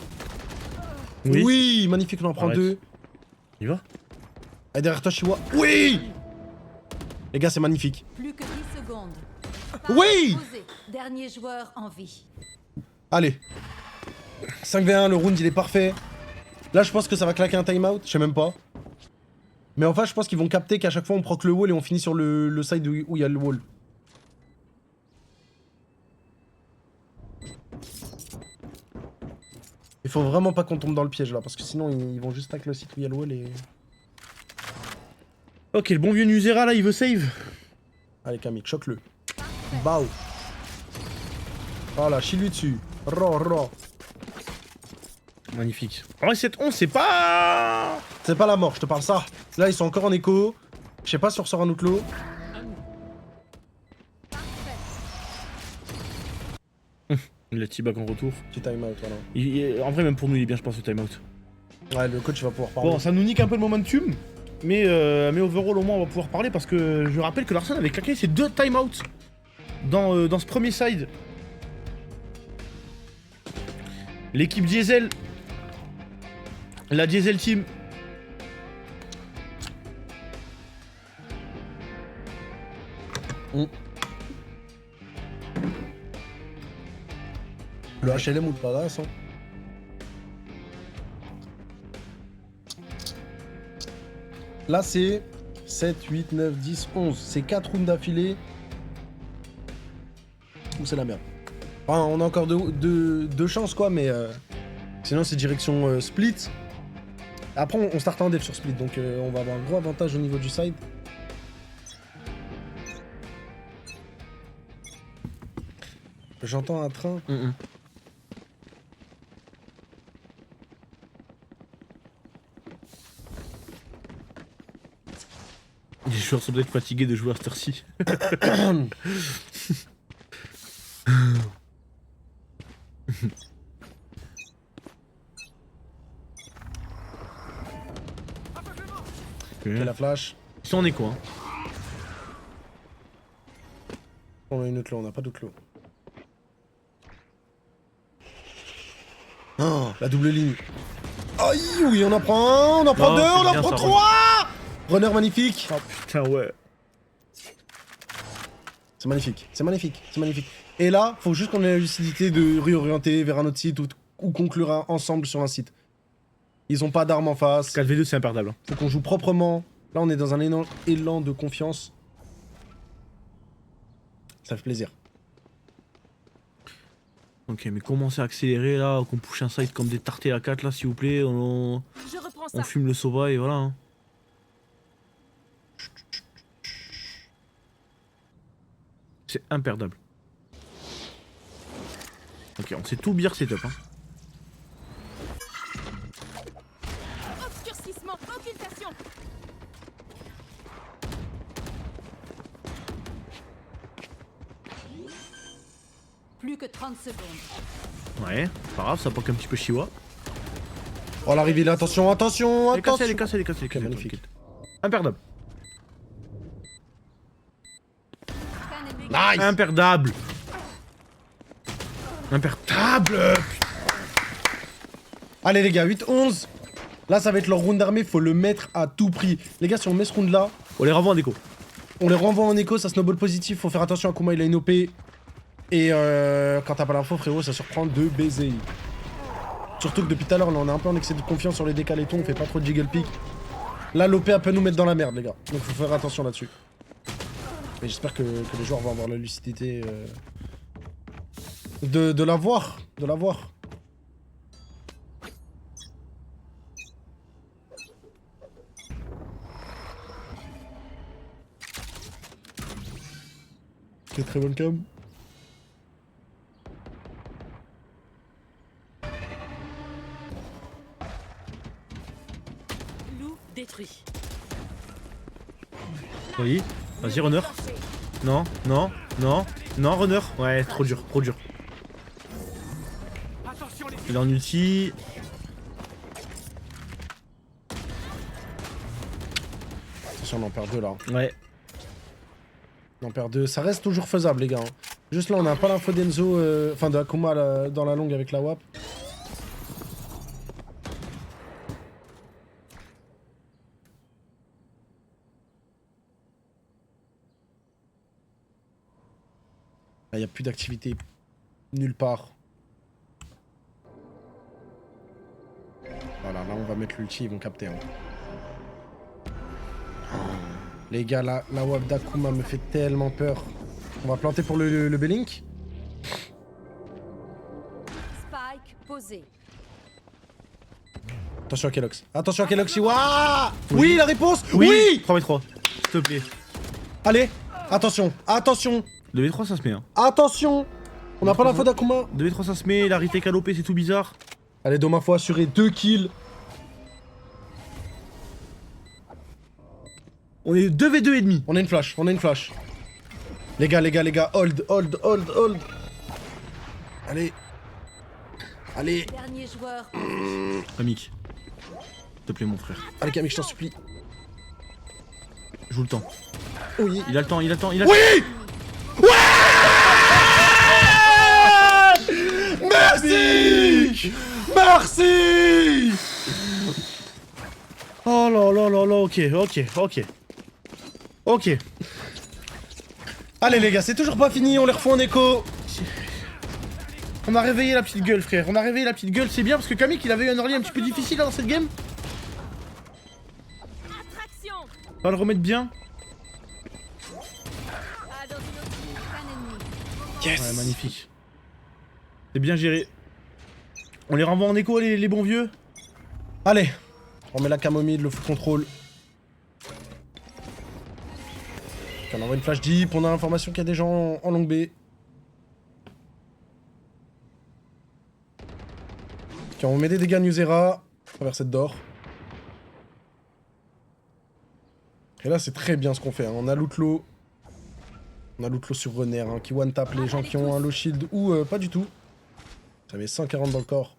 Oui. Oui, magnifique, on en prend Arrête. 2. Il va? Allez, derrière toi, Chiwa. Oui! Les gars, c'est magnifique. Plus que 10 secondes. Oui! Posé. Dernier joueur en vie. Allez. 5v1, le round, il est parfait. Là, je pense que ça va claquer un timeout. Je sais même pas. Mais enfin, je pense qu'ils vont capter qu'à chaque fois, on proc le wall et on finit sur le side où il y a le wall. Il faut vraiment pas qu'on tombe dans le piège là, parce que sinon ils vont juste tac le site où il y a le wall et... Ok, le bon vieux Nuzera là, il veut save. Allez Camille, choque-le. Bao. Voilà, chie lui dessus. Ro. Magnifique. En vrai, cette 11, c'est pas... C'est pas la mort, je te parle ça. Là, ils sont encore en écho. Je sais pas si on ressort un outlo. Le T-back en retour. Petit timeout, voilà. En vrai, même pour nous, il est bien, je pense, le timeout. Ouais, le coach va pouvoir parler. Bon, ça nous nique un peu le momentum. Mais overall, au moins, on va pouvoir parler parce que je rappelle que Larsen avait claqué ses 2 timeouts dans ce premier side. L'équipe Diesel. La Diesel Team. Le HLM ou le Palace, hein. Là, c'est 7, 8, 9, 10, 11. C'est 4 rounds d'affilée. Ou c'est la merde. Enfin, on a encore deux chances, quoi, mais... Sinon, c'est direction split. Après, on start en dev sur split, donc on va avoir un gros avantage au niveau du side. J'entends un train. Les joueurs sont peut-être fatigués de jouer à cette heure-ci. Ok, la flash. Ils sont en écho, hein. On a une autre clé, on n'a pas de clé. Oh, la double ligne. Aïe, oui, on en prend un, on en prend Non, deux, c'est on en bien, prend ça, trois. Runner magnifique. Oh putain, ouais. C'est magnifique, c'est magnifique, c'est magnifique. Et là, faut juste qu'on ait la lucidité de réorienter vers un autre site ou conclure ensemble sur un site. Ils ont pas d'armes en face. 4v2, c'est imperdable. Hein. Faut qu'on joue proprement. Là, on est dans un élan de confiance. Ça fait plaisir. Ok, mais commencez à accélérer là, qu'on push un side comme des tartés à 4 là, s'il vous plaît. On Je reprends ça. fume le Sova et voilà. Hein. C'est imperdable. Ok, on s'est tout bien setup. Hein. Obscurcissement, occultation. Plus que 30 secondes. Ouais, pas grave, ça poke un petit peu Chiwa. Oh, l'arrivée là, attention, attention, Elle est cassée, attention. elle est cassée, elle est cassée, elle est cassée. magnifique. T'inquiète. Imperdable. Nice. Imperdable. Imperdable. Allez les gars, 8-11. Là, ça va être leur round d'armée, faut le mettre à tout prix. Les gars, si on met ce round là, On les renvoie en déco. on les renvoie en écho, ça snowball positif. Faut faire attention à comment il a une OP. Et quand t'as pas l'info, frérot, ça surprend de baiser. Surtout que depuis tout à l'heure, on est un peu en excès de confiance sur les décalétons, on fait pas trop de jiggle pick. Là, l'OP peut nous mettre dans la merde, les gars. Donc faut faire attention là-dessus. Mais j'espère que les joueurs vont avoir la lucidité de la voir. De la voir. Ok, très bonne cam. Loup détruit. Oui. Vas-y, runner. Non, non, non, non, runner. Ouais, trop dur, trop dur. Il est en ulti. Attention, on en perd deux là. Ouais. On en perd deux. Ça reste toujours faisable, les gars. Hein. Juste là, on n'a pas l'info d'Enzo, enfin de Akuma dans la longue avec la WAP. Il n'y a plus d'activité nulle part. Voilà, là on va mettre l'ulti, ils vont capter. Hein. Les gars, la WAP d'Akuma me fait tellement peur. On va planter pour le B-Link. Spike posé. Attention à Kelox. Attention à Kelox, Waouh. Oui, la réponse. Oui, Oui. 3v3. S'il te plaît. Allez, attention, attention, 2v3 ça se met hein. attention. On n'a pas l'info d'Akuma. 2v3 ça se met, la retake à l'OP c'est tout bizarre. Allez, Doma, faut assurer 2 kills. On est 2v2 et demi. On a une flash, on a une flash. Les gars, hold, hold, hold, hold. Allez. Allez. Dernier joueur. Kamik. S'il te plaît mon frère. Allez, Camille, je t'en supplie. Joue le temps. Oui. Il a le temps, il a le temps, il a Oui. Ouais. Merci. Merci. Oh là là là là, ok, ok, ok. Ok. Allez les gars, c'est toujours pas fini, on les refait en écho. On a réveillé la petite gueule frère, on a réveillé la petite gueule, c'est bien parce que Kamik il avait eu un early un petit peu difficile là, dans cette game. Attraction. On va le remettre bien. Ah, dans une autre un ennemi. Yes. Ouais, magnifique. C'est bien géré. On les renvoie en écho les bons vieux. Allez, on met la camomille, le full contrôle. On envoie une flash deep, on a l'information qu'il y a des gens en longue B. Ok, on met des dégâts Nuzera à travers cette d'or. Et là, c'est très bien ce qu'on fait. Hein. On a Lootlo. On a Lootlo sur Renner, hein, qui one-tap les gens qui ont un low shield ou pas du tout. Ça met 140 dans le corps.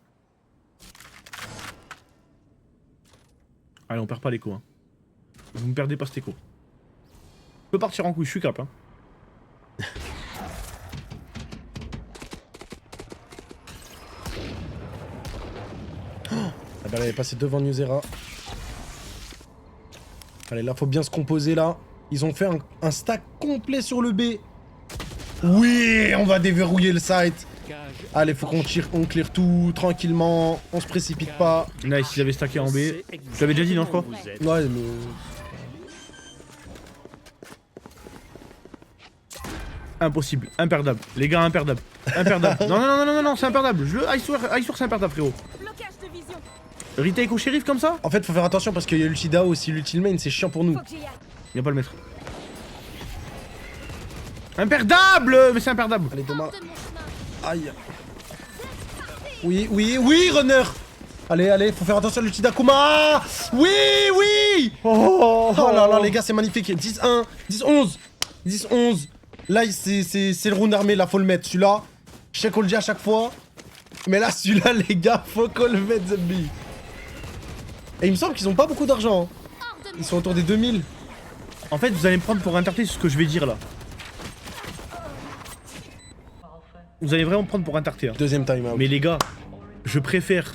Allez, on perd pas l'écho. Hein. Vous me perdez pas cet écho. Je peux partir en couille, je suis cap. Hein. La balle elle est passée devant Nuzera. Allez, là, faut bien se composer, là. Ils ont fait un stack complet sur le B. Oui, on va déverrouiller le site. Allez, faut qu'on clear tout tranquillement. On se précipite pas. Nice, ils avaient stacké en B. Je l'avais déjà dit, non, je crois. Ouais, mais... Impossible, imperdable. Les gars, imperdable. Imperdable. Non, non, non, non, non, non, c'est imperdable. Je le Ice c'est imperdable, frérot. Blocage de vision. Retake au shérif comme ça? En fait, faut faire attention parce qu'il y a l'ulti Dao aussi. L'ulti main, c'est chiant pour nous. Faut que j'y aille. Il va pas le mettre. Imperdable! Mais c'est imperdable. Allez, Thomas. Hors de mon chemin. Aïe. Oui, oui, oui, runner. Allez, allez, faut faire attention à l'ulti d'Akuma. Oui, oui. Oh là là, les gars, c'est magnifique. 10-1, 10-11, 10-11. Là, c'est le round armé, là, faut le mettre. Celui-là, je sais qu'on le dit à chaque fois. Mais là, celui-là, les gars, faut qu'on le mette, ZB. Et il me semble qu'ils ont pas beaucoup d'argent. Hein. Ils sont autour des 2000. En fait, vous allez me prendre pour interpréter ce que je vais dire là. Vous allez vraiment me prendre pour interpréter. Hein. Deuxième time out. Mais les gars, je préfère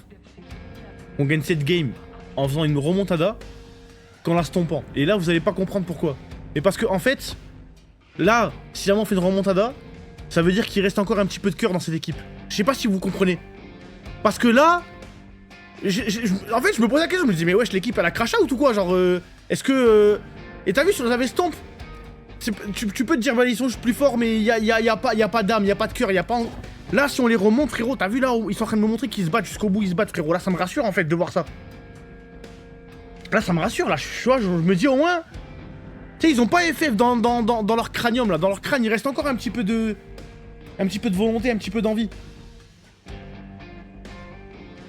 qu'on gagne cette game en faisant une remontada qu'en la stompant. Et là, vous allez pas comprendre pourquoi. Et parce que, en fait, là, si jamais on fait une remontada, ça veut dire qu'il reste encore un petit peu de cœur dans cette équipe. Je sais pas si vous comprenez. Parce que là, en fait, je me posais la question, je me dis, mais wesh, l'équipe elle a crash out ou quoi? Genre, est-ce que. Et t'as vu, si on avait stomp, Tu peux te dire, bah, ils sont juste plus forts, mais y a pas d'âme, y a pas de cœur, y a pas... Là, si on les remonte, frérot, t'as vu là où ils sont en train de me montrer qu'ils se battent jusqu'au bout, ils se battent, frérot. Là, ça me rassure, en fait, de voir ça. Là, ça me rassure, là, je me dis au moins... Tu sais, ils ont pas FF dans leur cranium, là. Dans leur crâne, il reste encore un petit peu de volonté, un petit peu d'envie.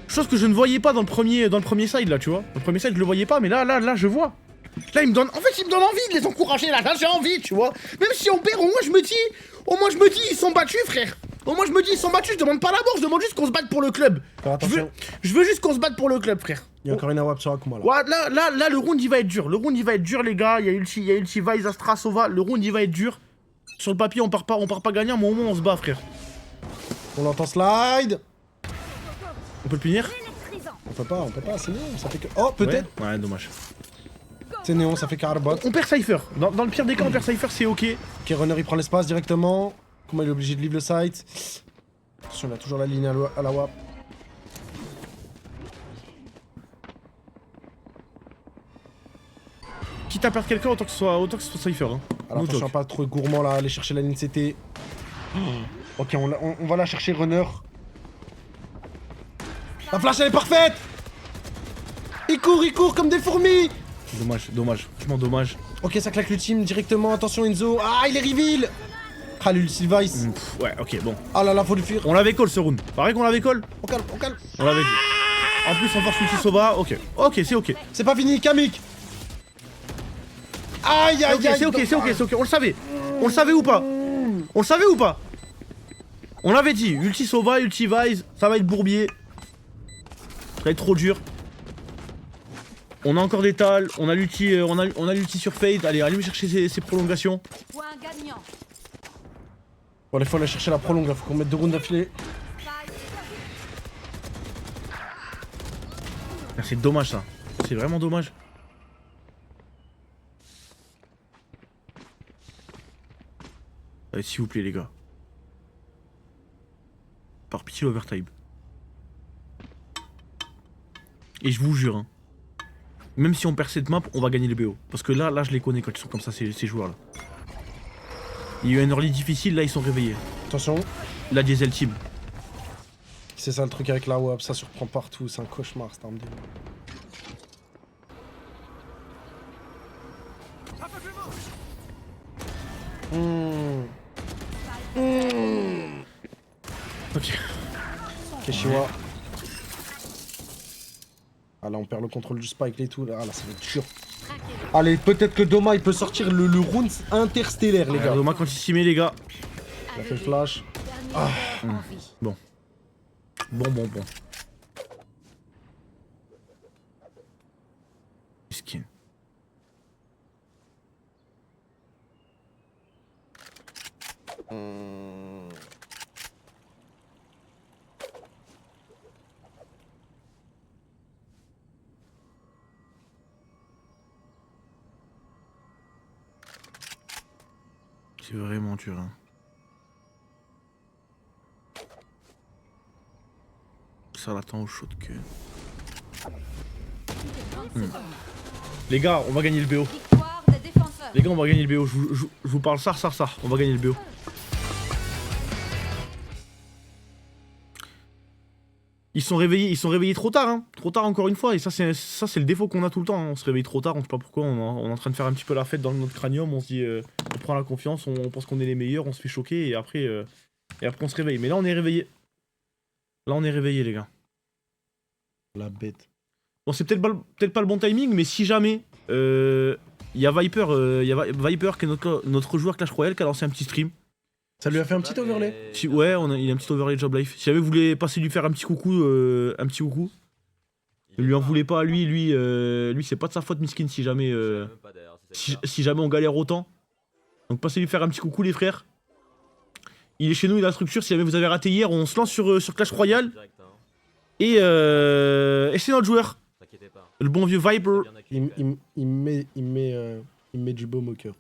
Chose que je ne voyais pas dans le premier side, là, tu vois. Dans le premier side, je le voyais pas, mais là, je vois. Là, il me donne envie de les encourager, là j'ai envie, tu vois. Même si on perd, au moins, je me dis, ils sont battus, frère. Au moins, je me dis, ils sont battus, je demande pas la mort, je demande juste qu'on se batte pour le club. Alors, attention. Je veux juste qu'on se batte pour le club, frère. Il y a encore une AWP sur Akuma, là. Ouais, là, le round, il va être dur. Le round, il va être dur, les gars. Il y a ulti Vice, Astra, Sova. Le round, il va être dur. Sur le papier, on part pas gagnant, mais au moins, on se bat, frère. On l'entend slide. On peut le punir? On peut pas, c'est néon, ça fait que... Oh, peut-être. Ouais, dommage. C'est néon, ça fait qu'Arbot. On perd Cypher. Dans le pire des cas, on perd Cypher, c'est ok. Ok, Runner, il prend l'espace directement. Comment il est obligé de leave le site. Attention, il a toujours la ligne à la WAP. Quitte à perdre quelqu'un, autant que ce soit Cypher. Hein. Alors No attention, joke. pas trop gourmand là, aller chercher la ligne CT. Ok, on va la chercher, Runner. La flash, elle est parfaite. Il court comme des fourmis. Dommage. Franchement, dommage. Ok, ça claque le team directement. Attention, Enzo. Ah, il est reveal. Ah, le Sylvice. Ouais, ok, bon. Ah là là, faut le fuir. On l'avait call ce round. Pareil qu'on l'avait call. On calme. On l'avait dit. En plus, on force ulti Sova. Ok, c'est ok. C'est pas fini, Kamik. Aïe. C'est ok. On le savait ou pas? On l'avait dit. Ulti Sova, ulti Vice. Ça va être bourbier. Ça va être trop dur. On a encore des tals, on a l'ulti sur Fade. Allez me chercher ces prolongations. Point gagnant. Bon, il faut aller chercher la prolongue, là. Faut qu'on mette 2 rounds d'affilée. Ah, c'est dommage ça. C'est vraiment dommage. Allez, s'il vous plaît les gars. Par pitié l'overtime. Et je vous jure, hein, même si on perd cette map, on va gagner le BO. Parce que là je les connais quand ils sont comme ça, ces joueurs là. Il y a eu un early difficile, là ils sont réveillés. Attention. La Diesel Team. C'est ça le truc avec la WAP, ça surprend partout, c'est un cauchemar cette arme. Ok. Keshiwa. Ah là on perd le contrôle du spike et tout, là ça va être dur. Allez, peut-être que Doma il peut sortir le round interstellaire les gars. Doma quand il s'y met les gars. Il a fait le flash. Bon. Skin. C'est vraiment dur hein. Ça l'attend au chaud de queue. Les gars, on va gagner le BO. Victoire des défenseurs. Les gars, on va gagner le BO. Je vous parle ça. On va gagner le BO. Ils sont réveillés trop tard, hein. Trop tard encore une fois. Et ça, c'est le défaut qu'on a tout le temps. Hein. On se réveille trop tard, on sait pas pourquoi. On est en train de faire un petit peu la fête dans notre cranium. On se dit, on prend la confiance, on pense qu'on est les meilleurs, on se fait choquer et après on se réveille. Mais là, on est réveillé. Les gars. La bête. Bon, c'est peut-être pas le bon timing, mais si jamais il y a Viper, qui est notre joueur Clash Royale, qui a lancé un petit stream. Ça lui a fait un petit overlay. Ouais, il a un petit overlay Job Life. Si jamais vous voulez passer lui faire un petit coucou, ne lui en voulez pas, lui c'est pas de sa faute, miskin, si jamais si jamais on galère autant. Donc passez lui faire un petit coucou les frères. Il est chez nous, il a la structure. Si jamais vous avez raté hier, on se lance sur Clash Royale. Et c'est notre joueur. Le bon vieux Viper. Il met du baume au cœur.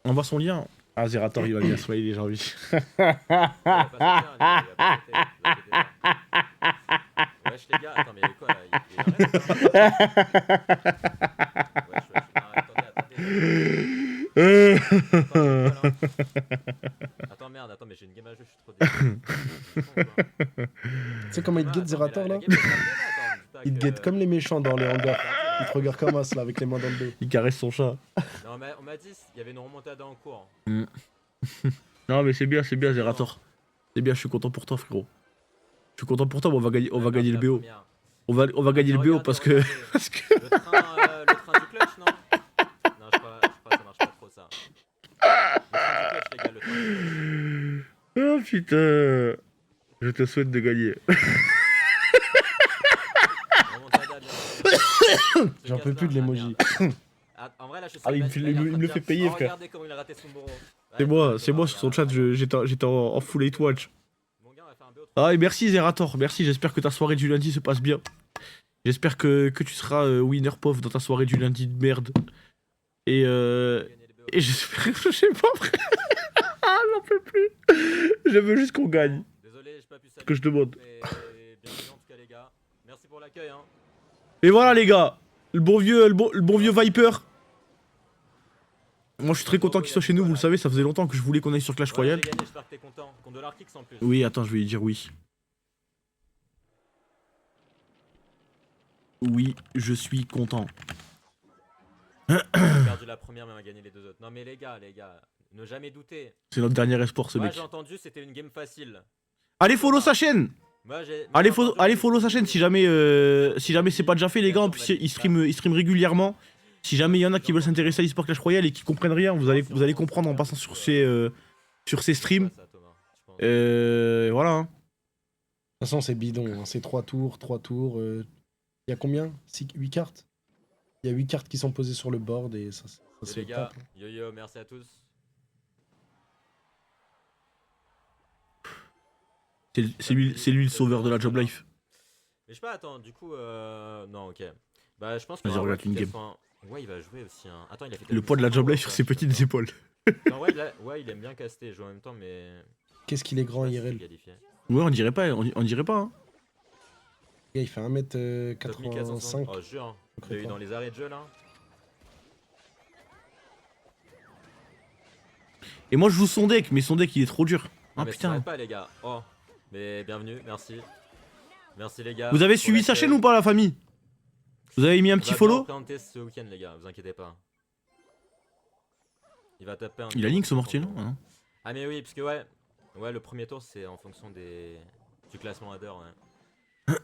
On voit son lien. Ah, Zerator, il va bien soigner, j'ai envie. Wesh les gars, attends mais quoi là, il arrête. Wesh, attendez. j'ai une game à jouer, je suis trop désolé. Tu sais comment il te guette, Zerator, là? Il te guette comme les méchants dans les hangars. Il te regarde comme ça, là, avec les mains dans le dos. Il caresse son chat. Non, mais on m'a dit, il y avait une remontada en cours. Non, mais c'est bien, Zerator. C'est bien, je suis content pour toi, frérot. Je suis content pour toi, mais on va gagner le BO. On va gagner le BO parce que. Parce que. Le train du clutch, non? Non, je crois que ça marche pas trop ça. Le train du clutch, les gars, le train du clutch. Oh putain. Je te souhaite de gagner. Remontada, bien. J'en peux plus de l'emoji. Ah, en vrai, là, je suis Ah, il me le fait payer, frère. Regardez comment il a raté son bourreau. C'est moi sur son chat, j'étais en full 8 watch. Mon gars, on va faire un BO. Ah, et merci Zerator, merci, j'espère que ta soirée du lundi se passe bien. J'espère que tu seras winner POF dans ta soirée du lundi de merde. Et j'espère, je sais pas, frère. J'en peux plus. Je veux juste qu'on gagne. Désolé, j'ai pas pu Ce que je demande. Mais bienvenue en tout cas, les gars. Merci pour l'accueil, hein. Et voilà les gars, le bon vieux Viper. Moi je suis très content qu'il soit chez nous, vous le savez, ça faisait longtemps que je voulais qu'on aille sur Clash Royale. J'ai gagné, j'espère que t'es content. Contre de l'Arkix en plus. Oui, attends, je vais lui dire oui. Oui, je suis content. On a perdu la première, mais on a gagné les deux autres. Non, mais les gars, ne jamais douter. C'est notre dernier espoir ce Moi, mec. j'ai entendu, c'était une game facile. Allez follow sa chaîne. Moi, Allez follow sa chaîne si jamais c'est pas déjà fait les gars, en plus il stream régulièrement. Si jamais il y en a qui veulent s'intéresser à l'e-sport Clash Royale et qui comprennent rien, vous allez comprendre en passant sur ses streams. Voilà. Hein. De toute façon, c'est bidon. Hein. C'est 3 tours. Il y a combien 8 cartes. Il y a 8 cartes qui sont posées sur le board et ça se les gars, tape. yo, merci à tous. C'est lui le sauveur de la job life. Mais je sais pas, attends, du coup, non, ok. Bah, je pense que. Vas-y, regarde une game. Ouais, il va jouer aussi. Hein. Attends, il a fait. Le poids de la job life sur ses petites épaules. Non, ouais, il aime bien caster, jouer en même temps, mais. Qu'est-ce qu'il est grand Je sais pas IRL. s'il est qualifié. Ouais, on dirait pas, on dirait pas. Hein. Il fait Top 1m85. 1460. Oh, jure. Il a eu dans les arrêts de jeu là. Et moi je joue son deck, mais son deck il est trop dur. Non, Ah mais putain. ça pas, les gars. Oh, mais bienvenue, merci. Merci, les gars. Vous avez pour suivi sa l'accueil. chaîne ou pas la famille? Vous avez mis un petit On va follow? bien représenter ce week-end, les gars, vous inquiétez pas. Il va taper un. Il a Lynx au mortier, non? Ah, non. Ah, mais oui, parce que ouais, le premier tour c'est en fonction du classement ladder, ouais.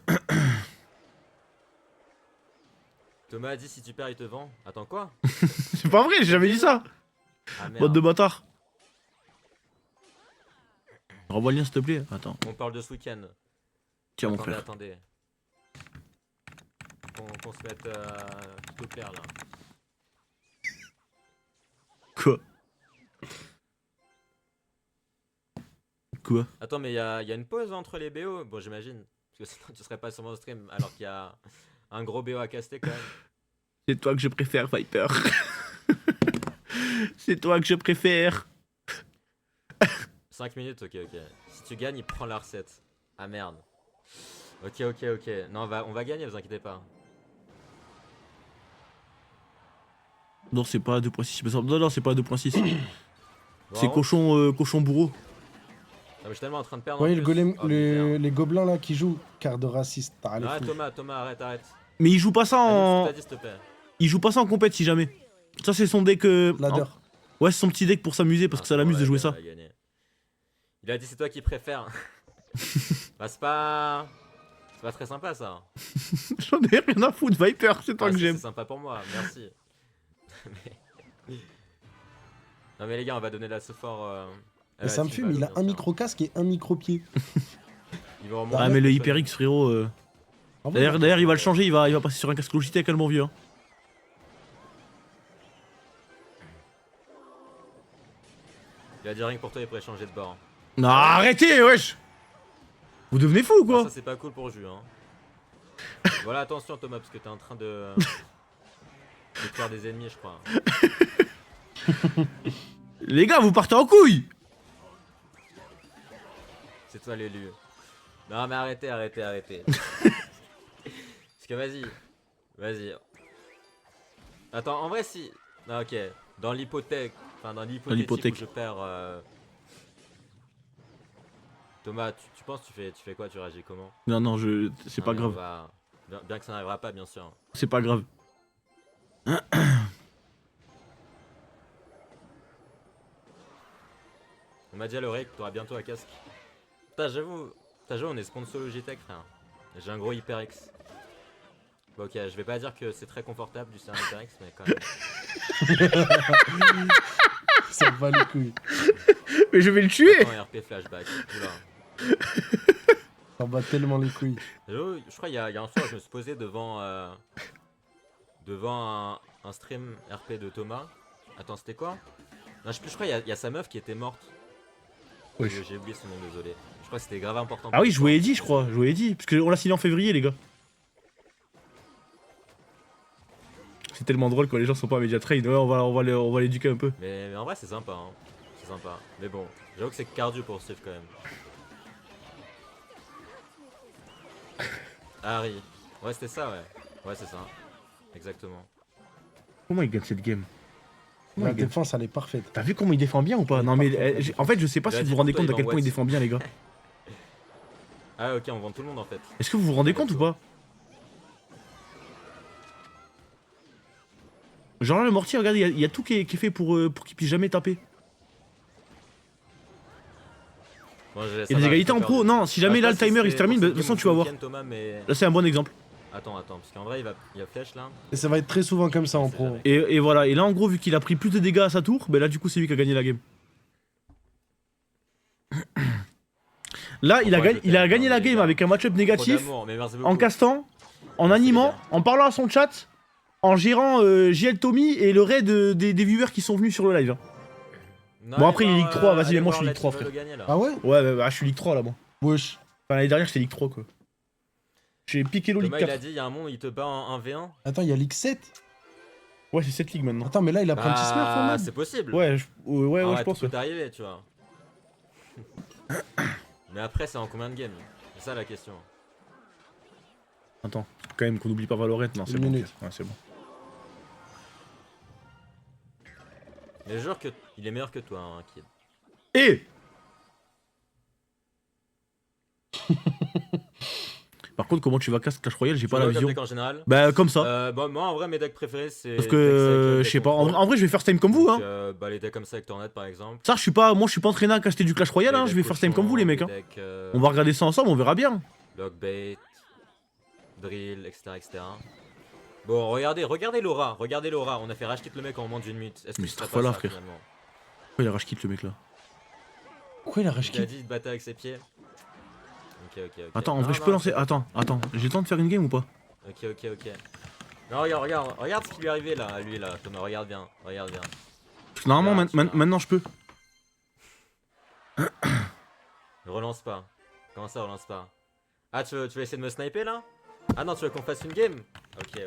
Thomas a dit si tu perds, il te vend. Attends, quoi? C'est pas vrai, j'ai jamais dit ça. Ah Bande de merde. bâtards. Renvoie le lien s'il te plaît. Attends, On parle de ce week-end. tiens mon Attendez, frère. attendez. Qu'on se mette tout au clair là. Quoi? Quoi? Attends, mais il y a une pause entre les BO? Bon, j'imagine. Parce que sinon tu serais pas sur mon stream alors qu'il y a un gros BO à caster quand même. C'est toi que je préfère, Viper. C'est toi que je préfère. 5 minutes, ok. Si tu gagnes, il prend la recette. Ah merde. Ok. Non, on va gagner, vous inquiétez pas. Non, c'est pas 2.6. Non, c'est pas 2.6. C'est Bon, cochon bourreau. non, mais je suis tellement en train de perdre. Vous voyez en le plus. golem, Oh, misère. les gobelins là qui jouent, carte de raciste. T'as les Ah, fous. Thomas, arrête. Mais il joue pas ça en. T'as dit, s'il te plaît. Il joue pas ça en compète si jamais. Ça c'est son deck. Ladder. Ouais, c'est son petit deck pour s'amuser parce que ça l'amuse de jouer ça. Il a dit c'est toi qui préfères. Bah c'est pas très sympa ça. J'en ai rien à foutre, Viper, c'est toi Ah, que si, j'aime. c'est sympa pour moi, merci. Non mais les gars, on va donner la support. Et ça me fume, il a un micro casque et un micro pied. Il va remonter. Ah, mais le HyperX, frérot. En vrai, D'ailleurs, il va le changer, il va passer sur un casque Logitech, mon vieux. Hein. Il a dit rien que pour toi, il pourrait changer de bord. Non, arrêtez, wesh. Vous devenez fou ou Ah, quoi? ça c'est pas cool pour Jus. Hein. Voilà, attention Thomas, parce que t'es en train de faire des ennemis, je crois. Les gars, vous partez en couille. C'est toi l'élu. Non mais arrêtez. Parce que vas-y. Attends, en vrai si... Non ok, dans l'hypothèque où je perds... Thomas, tu penses, tu fais quoi? Tu réagis comment? Non, non, c'est Non, pas mais grave. Bien que ça n'arrivera pas, bien sûr. C'est pas grave. On m'a dit à l'oreille que t'auras bientôt un casque. Putain, j'avoue, on est sponsor Logitech, frère. J'ai un gros HyperX. Bon, ok, je vais pas dire que c'est très confortable du un HyperX, mais quand même. Ça me va les couilles. Mais je vais le tuer. Attends, RP flashback. Oula. Ça me va tellement les couilles. J'avoue, je crois qu'il y a un soir, je me suis posé devant un stream RP de Thomas. Attends, c'était quoi? Non, je crois qu'il y a sa meuf qui était morte. Wesh. J'ai oublié son nom, désolé. Je crois que c'était grave important. Ah oui, je vous ai dit, je crois. Je vous ai dit. Parce qu'on l'a signé en février, les gars. C'est tellement drôle quand les gens sont pas à Mediatrade. Ouais, on va l'éduquer un peu. Mais en vrai, c'est sympa, hein. C'est sympa. Mais bon, j'avoue que c'est cardio pour Steve quand même. Harry. Ouais, c'était ça, ouais. Ouais, c'est ça. Exactement. Comment il gagne cette game? Comment La il gagne? défense, elle est parfaite. T'as vu comment il défend bien ou pas? Non, mais en fait, je sais pas Il a si vous dit vous rendez pour toi, compte à il quel va en point il Watts. défend bien, les gars. Ah, ok, on vend tout le monde en fait. Est-ce que vous vous rendez compte ou pas? Genre là, le mortier, regardez, il y a tout qui est fait pour qu'il puisse jamais taper. Bon, Il y a des égalités en pro. Non, si jamais là le timer il se termine, de toute façon tu vas voir. Thomas, mais... Là, c'est un bon exemple. Attends, parce qu'en vrai, il y a flèche là. Et ça va être très souvent comme ça en C'est pro. jamais. Et voilà, et là en gros, vu qu'il a pris plus de dégâts à sa tour, ben là du coup, c'est lui qui a gagné la game. Là, il a gagné la game avec un match-up Trop négatif, d'amour, mais merci beaucoup. en castant, en animant, en parlant à son chat, en gérant JL Tommy et le raid des viewers qui sont venus sur le live. Hein. Non, Bon, allez après, il est voir, Ligue 3, vas-y, allez mais moi, voir je suis Ligue 3, Let's frère. Go gagner, là. Ah ouais? Ouais, bah, je suis Ligue 3 là, moi. Wesh. Enfin, l'année dernière, j'étais Ligue 3 quoi. J'ai piqué l'eau Ligue Thomas, il a 4. dit, il y a un monde, il te bat en 1v1. Attends, il y a Ligue 7. Ouais, c'est cette ligue maintenant. Attends, mais là, il a apprenti Smurf en Ah, mode. c'est possible. Ouais, ouais, Ah je pense. tout Ouais. peut arriver, tu vois. Mais après, c'est en combien de games? C'est ça la question. Attends, quand même qu'on n'oublie pas Valorant. Non, c'est Une bon. minute. Ok. Ouais, c'est bon. Mais je jure que il est meilleur que toi, hein, Kid. Et par contre, comment tu vas casser Clash Royale? J'ai pas la vision. En général. Bah, comme ça. Bon, moi, en vrai, mes decks préférés, c'est. Parce que, je sais pas. En vrai, je vais first time comme vous, hein. Bah, les decks comme ça avec Tornade, par exemple. Ça, moi, je suis pas entraîné à caster du Clash Royale, hein. Je vais first time comme vous, les mecs, hein. On va regarder ça ensemble, on verra bien. Lockbait, Drill, etc. Bon, regardez l'aura, on a fait rage kit le mec en moins d'une minute. Est-ce que Mais ce c'est serait trop pas là, ça, frère. finalement? Pourquoi il a rage kit le mec là? Pourquoi il a rush Il a kill? dit de battre avec ses pieds. Ok. Attends, en Non, vrai, je non, peux lancer. c'est- Attends, j'ai le temps de faire une game ou pas? Ok. Non, regarde ce qui lui est arrivé là, à lui là, Thomas, regarde bien. Parce que normalement, Regarde, tu vois. maintenant, je peux. Ne relance pas. Comment ça, relance pas? Ah, tu veux essayer de me sniper là? Ah non, tu veux qu'on fasse une game? Ok.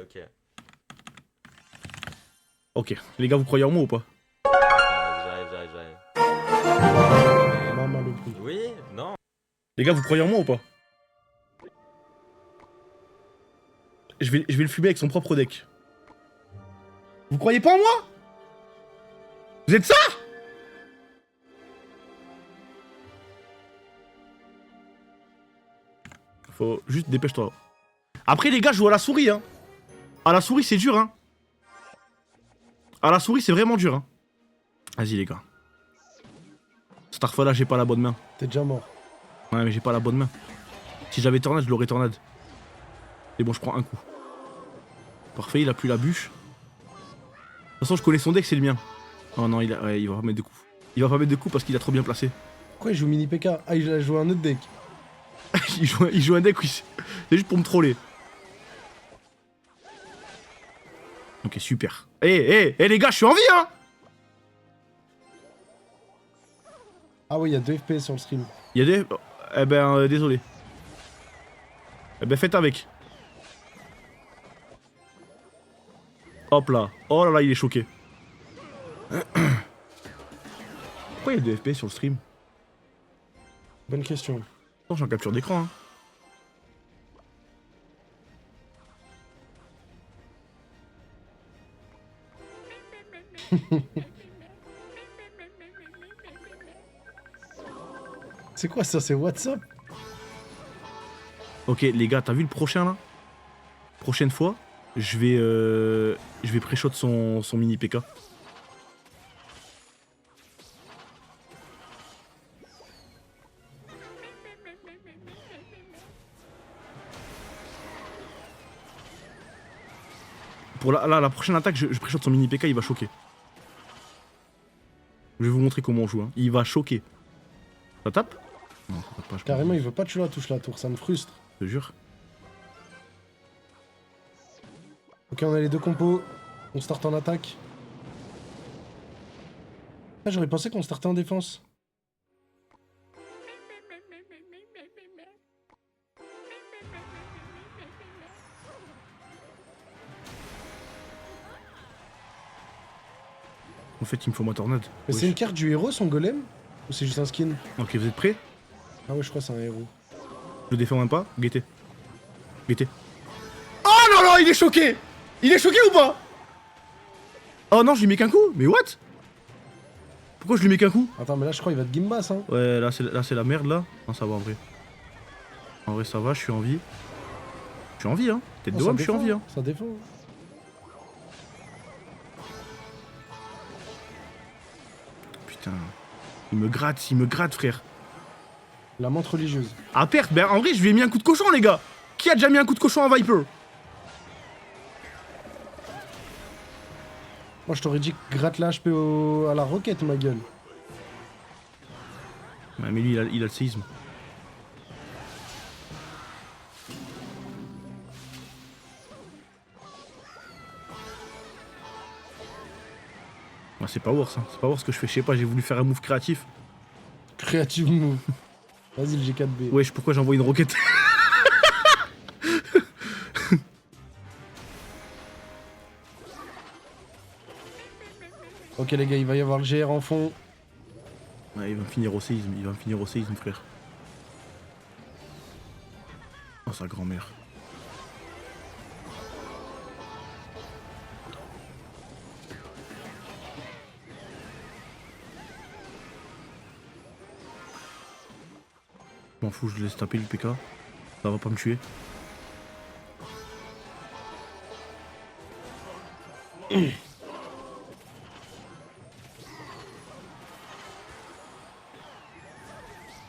Ok, les gars, vous croyez en moi ou pas? Attends, vas-y, j'arrive. Maman le prix. Oui? Non? Les gars, vous croyez en moi ou pas? Je vais le fumer avec son propre deck. Vous croyez pas en moi? Vous êtes ça? Faut juste dépêche-toi. Après les gars, je joue à la souris hein. À la souris c'est dur hein. À la souris c'est vraiment dur hein. Vas-y les gars. Starfall là j'ai pas la bonne main. T'es déjà mort. Ouais mais j'ai pas la bonne main. Si j'avais tornade je l'aurais tornade. Et bon je prends un coup. Parfait il a plus la bûche. De toute façon je connais son deck c'est le mien. Oh non il va pas mettre de coups. Il va pas mettre de coups parce qu'il a trop bien placé. Pourquoi il joue mini PK? Ah, il a joué un autre deck. il joue un deck oui. C'est juste pour me troller. Ok super. Eh les gars je suis en vie hein. Ah oui, il y a 2 FPS sur le stream. Il y a des... Eh ben désolé. Eh ben faites avec. Hop là. Oh là là il est choqué. Pourquoi il y a 2 FPS sur le stream? Bonne question. Non, je suis en capture d'écran. Hein. C'est quoi ça? C'est WhatsApp? Ok, les gars, t'as vu le prochain là? Prochaine fois, je vais pré-shot son mini PK. Pour la prochaine attaque, je pré-shot son mini PK, il va choquer. Je vais vous montrer comment on joue. Hein. Il va choquer. Ça tape? Non, ça tape pas. Je Carrément, pense. il veut pas que tu la touches la tour, ça me frustre. Je te jure. Ok, on a les deux compos. On start en attaque. Ah, j'aurais pensé qu'on startait en défense. En fait, il me faut ma tornade. Mais Wesh. c'est une carte du héros, son golem? Ou c'est juste un skin? Ok, vous êtes prêts? Ah ouais, je crois que c'est un héros. Je le défends même pas. Guettez. Guettez. Oh non, non, il est choqué! Il est choqué ou pas? Oh non, je lui mets qu'un coup? Mais what? Pourquoi je lui mets qu'un coup? Attends, mais là, je crois qu'il va te gimbas, hein. Ouais, là c'est la merde là. Non, ça va en vrai. En vrai, ça va, je suis en vie. Je suis en vie, hein. Tête de Oh, ça homme, je suis en défend, vie, hein. Ça défend. Putain. Il me gratte, frère. La menthe religieuse. À perte, ben en vrai, je lui ai mis un coup de cochon, les gars. Qui a déjà mis un coup de cochon à Viper? Moi, je t'aurais dit gratte la HP à la roquette, ma gueule. Ouais, mais lui, il a le séisme. Ouais, c'est pas worse, hein. C'est pas worse ce que je fais. Je sais pas, j'ai voulu faire un move créatif. Creative move. Vas-y, le G4B. Wesh, pourquoi j'envoie une roquette? Ok, les gars, il va y avoir le GR en fond. Ouais, il va me finir au séisme, frère. Oh, sa grand-mère. Je m'en fous, je laisse taper le PK. Ça va pas me tuer.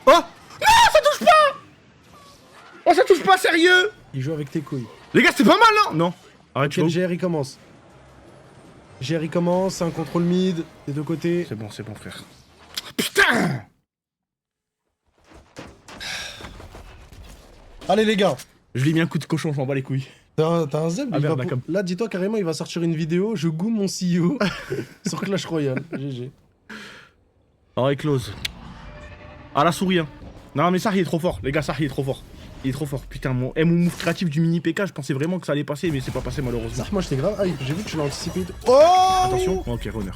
Oh! Non, ça touche pas! Oh, ça touche pas, sérieux! Il joue avec tes couilles. Les gars, c'est pas mal, non? Non. Arrête, Ok, le GR, il commence. GR, il commence, un contrôle mid, des deux côtés. C'est bon, frère. Putain! Allez, les gars. Je lui ai mis un coup de cochon, je m'en bats les couilles. T'as un zeb, Ah, il merde, va la com. Là, dis-toi carrément, il va sortir une vidéo. Je goûte mon CEO sur Clash Royale. GG. Oh, il close. Ah, la souris, hein. Non, mais ça, il est trop fort. Les gars, ça, il est trop fort. Il est trop fort. Putain, mon move créatif du mini PK, je pensais vraiment que ça allait passer, mais c'est pas passé malheureusement. Moi, j'étais grave hype. J'ai vu que tu l'as anticipé. Oh! Attention. Ok, runner.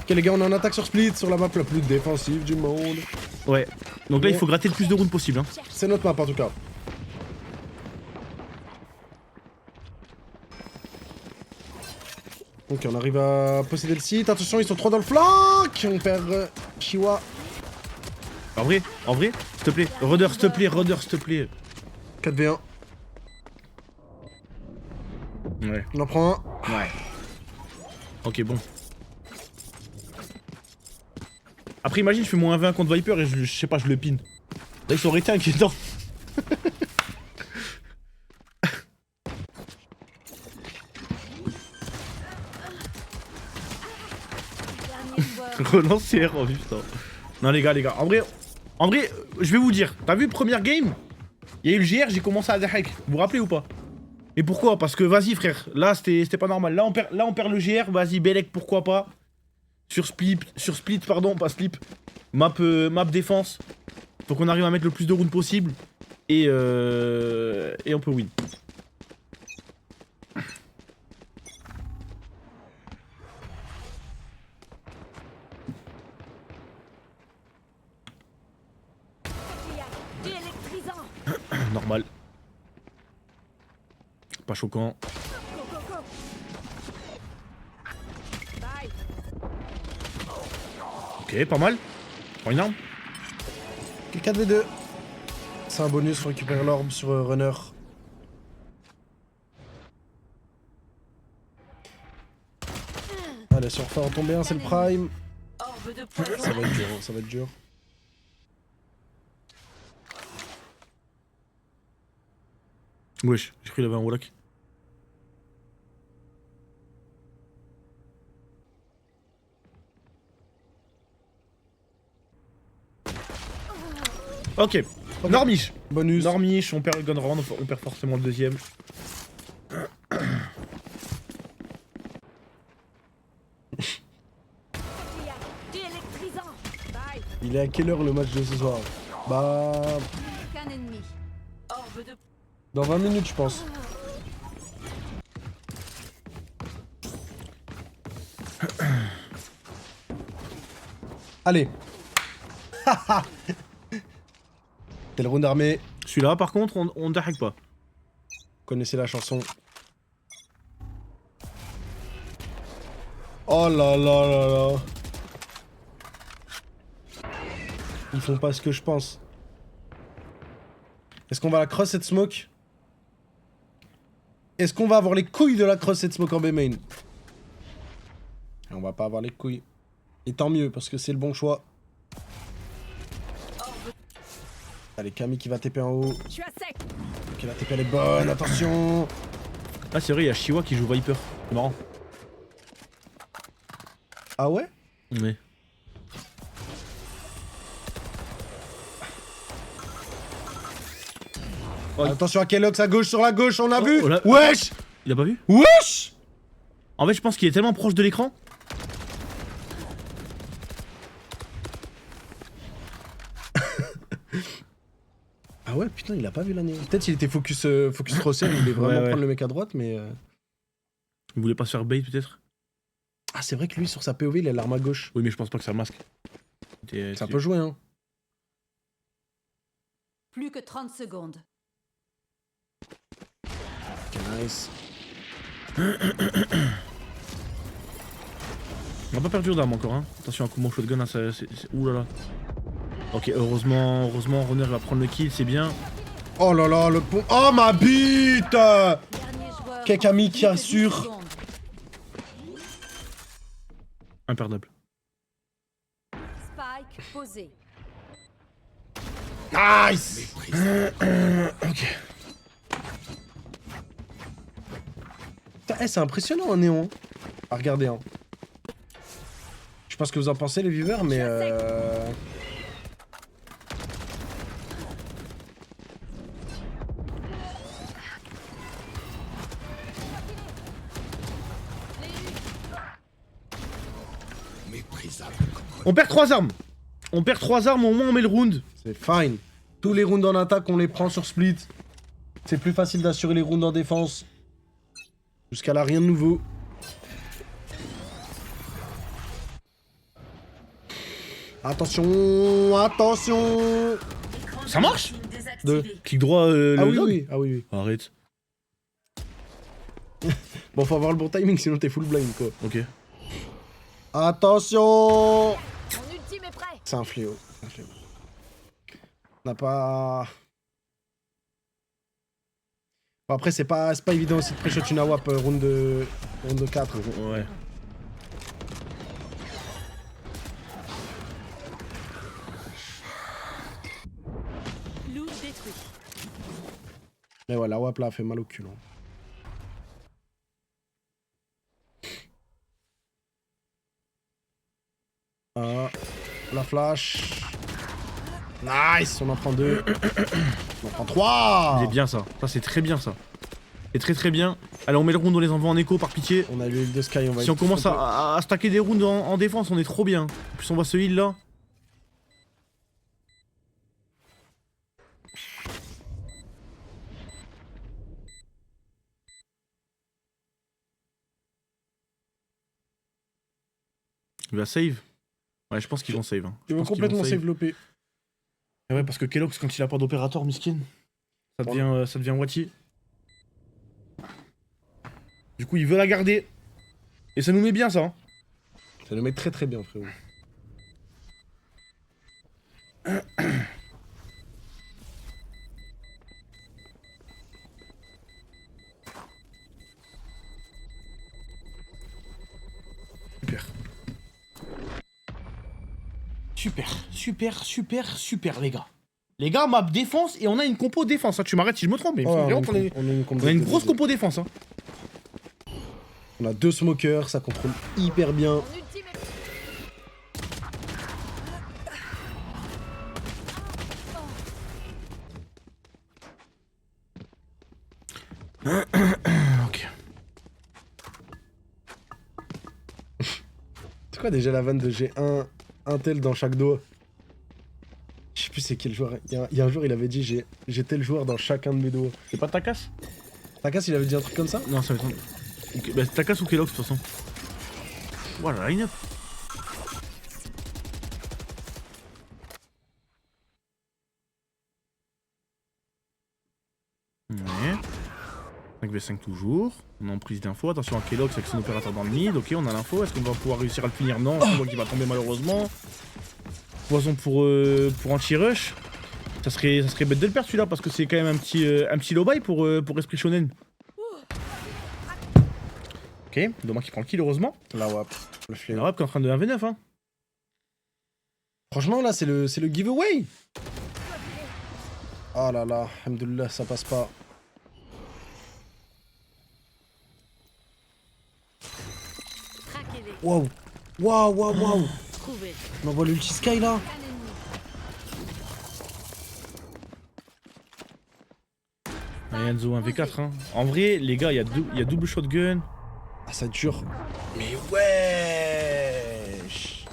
Ok, les gars, on est en attaque sur Split, sur la map la plus défensive du monde. Ouais. Donc là, il faut gratter le plus de rounds possible. Hein. C'est notre map en tout cas. Ok, on arrive à posséder le site. Attention, ils sont trop dans le flanc. On perd Chiwa. En vrai, s'il te plaît. Rudder, s'il te plaît. 4v1. Ouais. On en prend un. Ouais. Ok, bon. Après, imagine, je fais mon 1v1 contre Viper et je sais pas, je le pin. Là, ils sont arrêtés inquiétants. Dernier joueur. Relance CR, oh putain. Non, les gars, en vrai, je vais vous dire, t'as vu, première game, il y a eu le GR, j'ai commencé à hack. Vous vous rappelez ou pas? Et pourquoi? Parce que vas-y, frère, là, c'était pas normal. Là, on perd le GR, vas-y, Belek, pourquoi pas? Sur Split, pardon, pas Slip. Map défense. Faut qu'on arrive à mettre le plus de rounds possible. Et on peut win. Du électrisant. Normal. Pas choquant. Go, go, go. Bye. Ok, pas mal. Prends une arme. Ok, 4v2. C'est un bonus, faut récupérer l'orbe sur runner. Allez, sur faire en tomber un, c'est le prime. Orbe de poison. Ça va être dur, hein, ça va être dur. Wesh, j'ai cru qu'il avait un Warlock. Ok, Normiche. Bonus. Normiche, on perd le gun round, on perd forcément le deuxième. Du électrisant. Bye. Il est à quelle heure le match de ce soir? Bah... Qu'un ennemi. Orbe de dans 20 minutes, je pense. Allez. C'est le round armé. Celui-là, par contre, on ne hack pas. Connaissez la chanson. Oh là là là là. Ils font pas ce que je pense. Est-ce qu'on va la cross cette smoke? Est-ce qu'on va avoir les couilles de la cross cette smoke en B main? On va pas avoir les couilles. Et tant mieux, parce que c'est le bon choix. Allez, Camille qui va TP en haut. Je suis à sec. Ok, la TP elle est bonne, attention. Ah, c'est vrai, il y a Shiwa qui joue Viper. C'est marrant. Ah ouais? Mais. Oh, Attention à Kellogg's à gauche, sur la gauche, on a vu. oh là- Wesh. Il a pas vu? Wesh. En fait, je pense qu'il est tellement proche de l'écran. Ah ouais, putain, il a pas vu la néo. Peut-être il était focus crosshair, il voulait vraiment Ouais. prendre le mec à droite, mais... Il voulait pas se faire bait, peut-être? Ah, c'est vrai que lui, sur sa POV, il a l'arme à gauche. Oui, mais je pense pas que ça masque. Ça peut jouer, hein. Plus que 30 secondes. Ok, nice. On a pas perdu d'armes encore, hein. Attention à comment shotgun, hein, ouh là là. Ok, heureusement, Runner va prendre le kill, c'est bien. Oh là là, le pont... Oh, ma bite. Dernier joueur. Kekami qui Plus que 10 assure. secondes. Imperdable. Spike posé. Nice. Ok. Putain, c'est impressionnant, un néon. À regarder, hein. Je sais pas ce que vous en pensez, les viewers, mais... On perd 3 armes. On perd 3 armes, au moins on met le round. C'est fine. Tous les rounds en attaque, on les prend sur split. C'est plus facile d'assurer les rounds en défense. Jusqu'à là, rien de nouveau. Attention, attention. Ça marche? Deux. Clic droit, Ah le oui, dog. oui, ah oui, oui. Arrête. Bon, faut avoir le bon timing, sinon t'es full blind, quoi. Ok. Attention. Mon ultime est prêt. C'est un fléau. C'est un fléau. On n'a pas... Bon, après, c'est pas évident aussi de pré-shot une AWP round 4. Ouais. Loup détruit. Mais ouais, la WAP là, fait mal au cul. Hein. Ah, la flash. Nice, on en prend 2. On en prend 3. C'est bien ça. Ça, c'est très bien ça. C'est très très bien. Allez, on met le round, on les envoie en écho par pitié. On a l'huile de Sky, on va Si on commence à stacker des rounds en défense, on est trop bien. En plus, on voit ce heal là. Il va save. Ouais, je pense qu'ils vont save. Hein. Je Ils vont pense qu'ils complètement save. développer. Et ouais, parce que Kellogg's, quand il a pas d'opérateur, miskin, ça devient Wati. Du coup, il veut la garder. Et ça nous met bien ça. Hein. Ça nous met très très bien, frérot. super, les gars. Les gars, map défense et on a une compo défense. Hein. Tu m'arrêtes si je me trompe, mais il faut vraiment qu'on ait- on a une grosse compo défense. Hein. On a 2 smokers, ça contrôle hyper bien. Mon ultime est... Ok. C'est quoi déjà la vanne de j'ai un tel dans chaque doigt? Je sais plus c'est quel joueur. Il y a un jour il avait dit j'ai tel joueur dans chacun de mes doigts. C'est pas Takas? Takas il avait dit un truc comme ça? Non, ça va être... Okay. Bah, Takas ou Kellogg's de toute façon. Voilà, line-up. Ouais. 5v5 toujours. On est en prise d'info. Attention à Kellogg's avec son opérateur dans le mid. Ok, on a l'info. Est-ce qu'on va pouvoir réussir à le finir? Non, je vois qu'il va tomber malheureusement. Poison pour anti-rush. Ça serait bête de le perdre celui-là parce que c'est quand même un petit low buy pour Esprit Shonen. Ok, Doma qui prend le kill heureusement. La WAP. Le La fléau. rap qui est en train de 1v9 hein. Franchement là c'est le giveaway. Oh là là, alhamdoulilah, ça passe pas. Traquez-les. Waouh. Waouh. Trouvez. On envoie l'ulti Sky là. Enzo 1v4 hein. En vrai les gars il y a double shotgun. Ah ça dure. Mais wesh.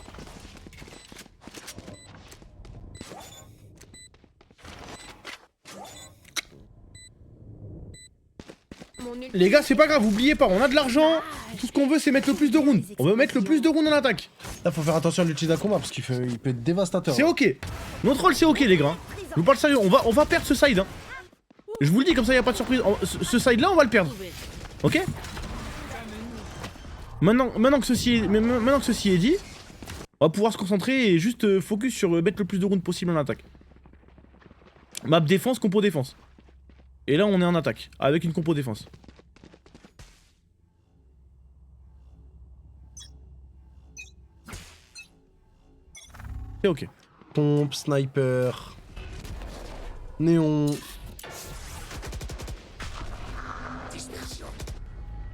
Mon ultime... Les gars c'est pas grave, oubliez pas, on a de l'argent. Tout ce qu'on veut c'est mettre le plus de rounds. On veut mettre le plus de rounds en attaque. Là faut faire attention à l'ulti d'un combat parce qu'il peut être dévastateur. C'est ok. Notre rôle c'est ok les gars. Je vous parle sérieux, on va perdre ce side hein. Je vous le dis comme ça y a pas de surprise. Ce side là on va le perdre. Trouvez. Ok. Maintenant que ceci est dit, on va pouvoir se concentrer et juste focus sur mettre le plus de rounds possible en attaque. Map défense, compo défense. Et là on est en attaque, avec une compo défense. C'est ok. Pompe, sniper, néon.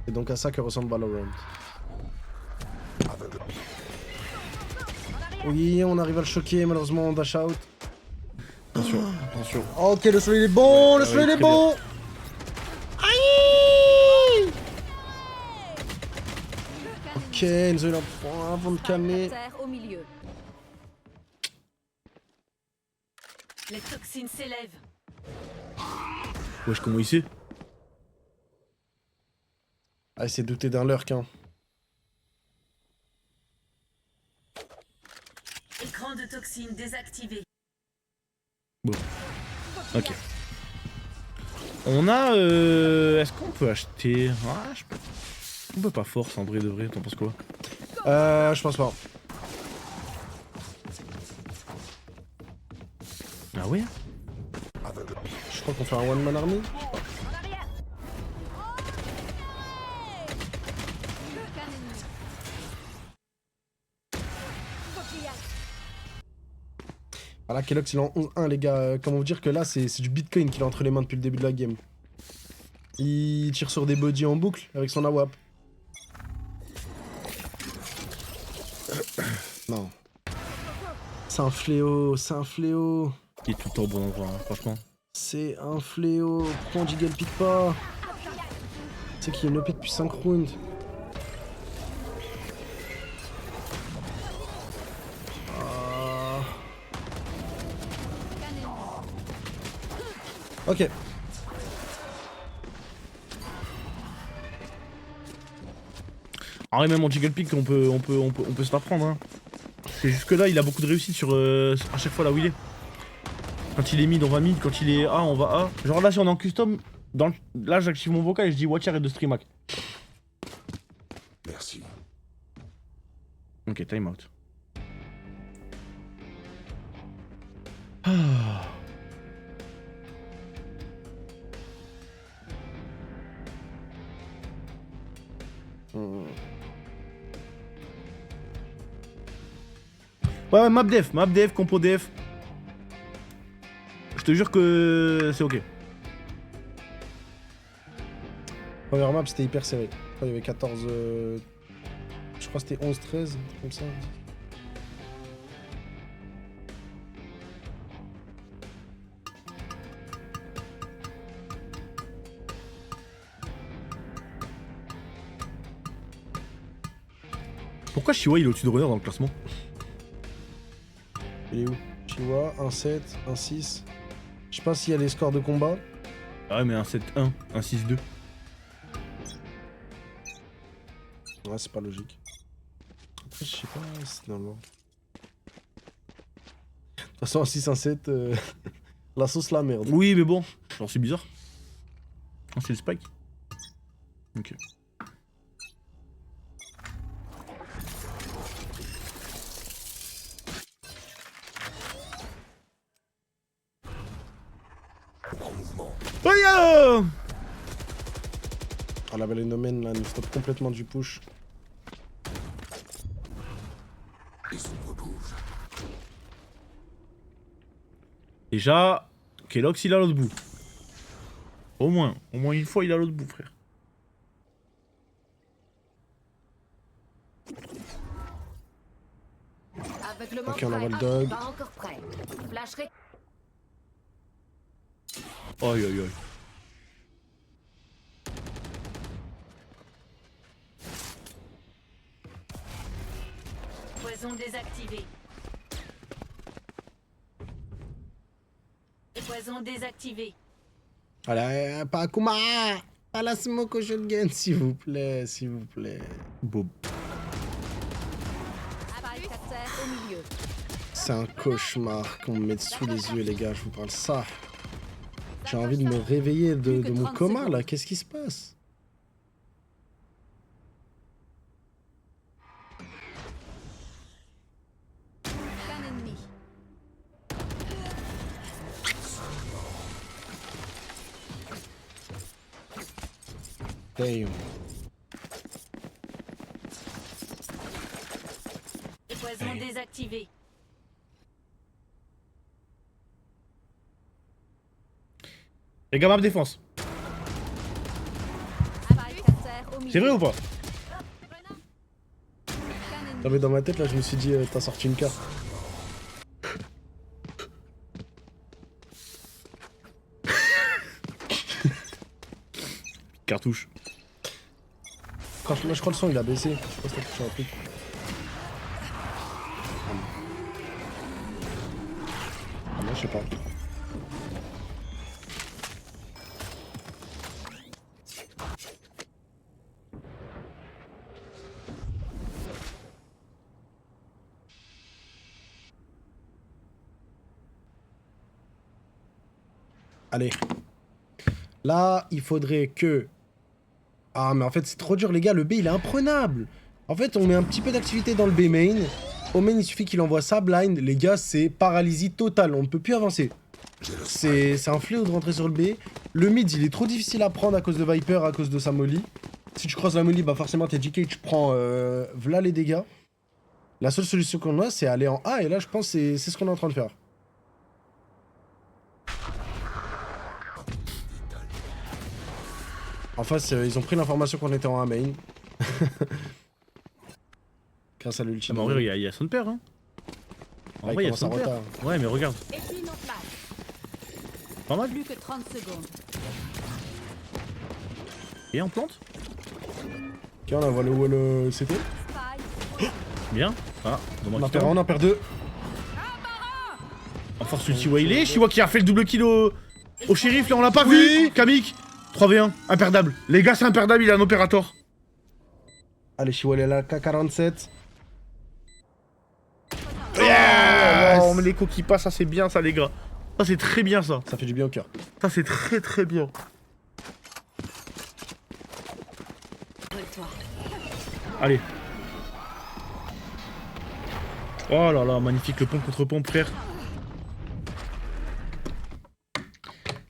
C'est donc à ça que ressemble Valorant. Oui, on arrive à le choquer, malheureusement on dash out. Attention. Ok, le soleil est bon, le Ah soleil oui, est très bon. Aïe. Ok, Enzo il en prend un avant de calmer. Terre au milieu. Les toxines s'élèvent. Wesh comment il sait? Ah, il s'est douté d'un lurk, hein. Écran de toxines désactivé. Ok. On a est-ce qu'on peut acheter... Ah, on peut pas force en vrai de vrai, t'en penses quoi? Je pense pas. Ah ouais? Je crois qu'on fait un one man army. Voilà, Kellogg's il est en 11-1 les gars. Comment vous dire que là c'est du bitcoin qu'il a entre les mains depuis le début de la game. Il tire sur des bodies en boucle avec son AWAP. Non. C'est un fléau, c'est un fléau. Il est tout le temps au bon endroit, hein, franchement. C'est un fléau. Pourquoi Jiggle pique pas? C'est qu'il est nopé depuis 5 rounds. Ah. Ok. En vrai, même en jiggle pick, on peut se la prendre. Hein. C'est jusque là, il a beaucoup de réussite sur à chaque fois là où il est. Quand il est mid, on va mid. Quand il est A, on va A. Genre là, si on est en custom, là, j'active mon vocal et je dis watch arrête de streamac. Merci. Ok, time out. Ah. Ouais, map def, compo def. Je te jure que c'est ok. Première map, c'était hyper serré. Il y avait 14... Je crois que c'était 11-13, comme ça. Pourquoi Chihuahua il est au-dessus de Runner dans le classement? Il est où? Chihuahua, 1-7, 1-6. Je sais pas s'il y a les scores de combat. Ah ouais, mais un 7-1, un 6-2. Ouais, c'est pas logique. Après, je sais pas si c'est dans le ordre. De toute façon, un 6, un 7, la sauce la merde. Oui, mais bon, genre c'est bizarre. Ah, c'est le spike. Ok. Oh, Ah, la belle Enomen là nous stoppe complètement du push. déjà, Kelox il a l'autre bout. Au moins une fois il a l'autre bout, frère. Aveuglement Ok, on envoie le prêt. dog. Pas encore prêt. Flasherai. Aïe aïe aïe. Poison désactivé. Poison désactivé. Allez, pas Akuma! Pas la smoke au shotgun, s'il vous plaît, s'il vous plaît. Bob. Appareil capteur au milieu. C'est un cauchemar qu'on me mette sous les yeux, les gars, je vous parle ça. J'ai envie de me réveiller de mon coma, là, qu'est-ce qui se passe? Un ennemi. Damn. Poison désactivé. Les gars, map défense. Appareil capteur au milieu. C'est vrai ou pas? Un ennemi. Non mais dans ma tête là je me suis dit t'as sorti une carte. Cartouche. Franchement je crois le son il a baissé. Je sais pas si t'as touché un truc. Ah moi je sais pas. Allez. Là, il faudrait que... Ah, mais en fait, c'est trop dur, les gars. Le B, il est imprenable. En fait, on met un petit peu d'activité dans le B main. Au main, il suffit qu'il envoie ça blind. Les gars, c'est paralysie totale. On ne peut plus avancer. C'est un fléau de rentrer sur le B. Le mid, il est trop difficile à prendre à cause de Viper, à cause de sa molly. Si tu crosses la molly, bah forcément, t'es GK, tu prends v'là les dégâts. La seule solution qu'on a, c'est aller en A. Et là, je pense que c'est ce qu'on est en train de faire. En face, ils ont pris l'information qu'on était en A main. Grâce à l'ultime. En vrai, il y a son père, hein. En Ah, vrai, il y a commence son en père. retard. Ouais, mais regarde. Épine en place. Pas mal. Plus que 30 secondes. Et on plante. Ok, on envoie le CT. Spy. Bien. Ah, On en perd un, on en perd deux. En force ulti Waylay. Chihuahua qui a fait le double kill au shérif, là, on l'a pas vu. Kamik. 3v1, imperdable. Les gars, c'est imperdable, il a un opérateur. Allez, Chihuahua est là, K47. Yes. Oh, mais les qui passent, ça c'est bien ça, les gars. Ça c'est très bien ça. Ça fait du bien au cœur. Ça c'est très très bien. Brûle-toi. Allez. Oh là là, magnifique le pompe contre pompe, frère.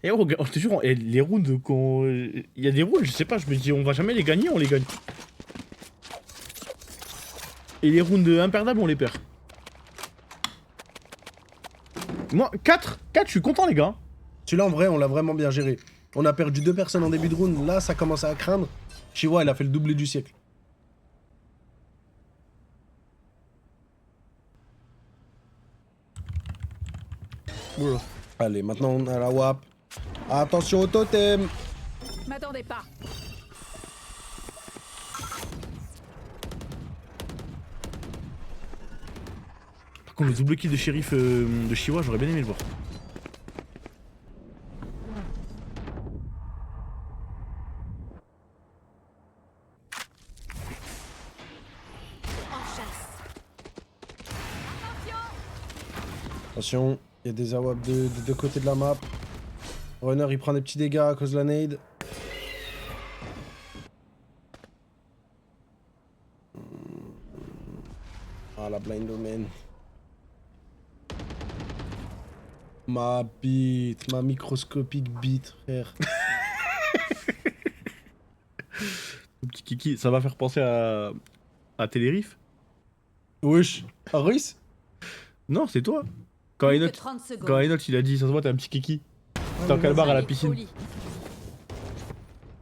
Et oh, regarde, je te jure, les rounds, quand il y a des rounds, je sais pas, je me dis on va jamais les gagner, on les gagne. Et les rounds imperdables, on les perd. Moi, 4, je suis content, les gars. Celui-là, en vrai, on l'a vraiment bien géré. On a perdu 2 personnes en début de round. Là, ça commence à craindre. Chihuahua, il a fait le doublé du siècle. Oula. Allez, maintenant on a la WAP. Attention au totem. M'attendez pas. Par contre, le double kill de shérif de Chihuahua, j'aurais bien aimé le voir. En chasse. Attention, il y a des AWAP de deux côtés de la map. Runner, il prend des petits dégâts à cause de la nade. Ah, la blind domain. Ma bite, ma microscopique bite, frère. Le petit kiki, ça va faire penser à Télériff. Wesh, ah, Russe? Non, c'est toi. Quand Plus que Einot, 30 secondes. quand Einot, il a dit, ça se voit, t'as un petit kiki. T'es en calbar à la Allez, au piscine. lit.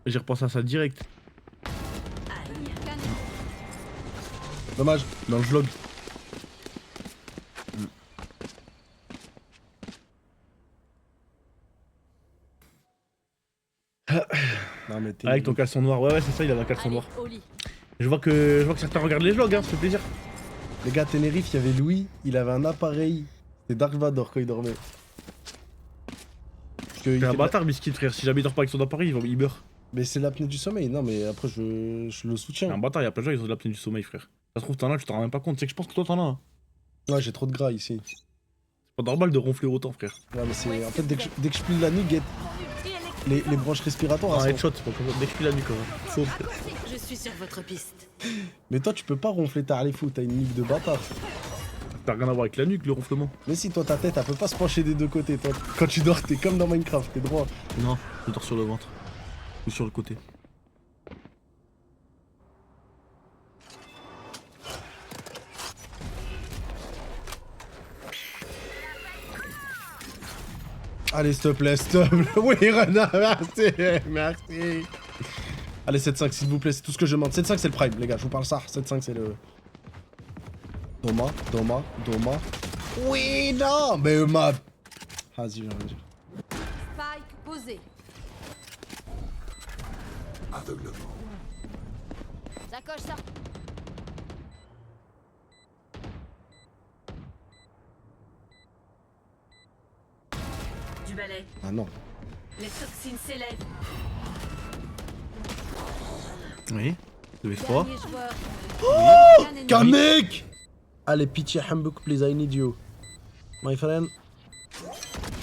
J'ai repensé à ça direct, Aïe. Canon. Dommage. dans le vlog. Non, mais t'es. Avec ton caleçon noir. Ouais, c'est ça, il avait un caleçon Allez, noir. au lit. Je vois que certains regardent les vlogs, hein, ça fait plaisir. Les gars, Tenerife, il y avait Louis, il avait un appareil. C'était Dark Vador quand il dormait. Parce que il T'es un fait- bâtard, Biscuit, frère. Si jamais il dort pas avec son appareil, il meurt. Mais c'est l'apnée du sommeil. Non, mais après, je le T'es un soutiens. bâtard, il y a plein de gens, ils ont de l'apnée du sommeil, frère. Ça se trouve, t'en as, tu t'en rends même pas compte. Tu sais que je pense que toi, t'en as. Hein. Ouais, j'ai trop de gras ici. C'est pas normal de ronfler autant, frère. Ouais, mais c'est. En fait, dès que je plie la nuque, get les branches respiratoires. Un elles sont- headshot, c'est pas comme ça. Dès que je suis la nuit, quand même. Faux, frère. Je suis sur votre piste. Mais toi, tu peux pas ronfler ta fou, t'as une nuque de bâtard. T'as rien à voir avec la nuque, le ronflement. Mais si, toi, ta tête, elle peut pas se pencher des deux côtés. Toi, quand tu dors, t'es comme dans Minecraft, t'es droit. Non, je dors sur le ventre. Ou sur le côté. Allez, s'il te plaît, s'il te plaît. Oui, Renard, merci, merci. Allez, 7-5, s'il vous plaît, c'est tout ce que je demande. 7-5, c'est le prime, les gars, je vous parle ça. 7-5, c'est le. Doma. Oui, non, mais ma. Vas-y, je vais dire. Spike posé. Ça coche ça. Du balai. Ah non. Les toxines s'élèvent. Oui. 2v3. Dernier joueur. Kamek! Allez, pitié, Hambouk, please, I need you. My friend.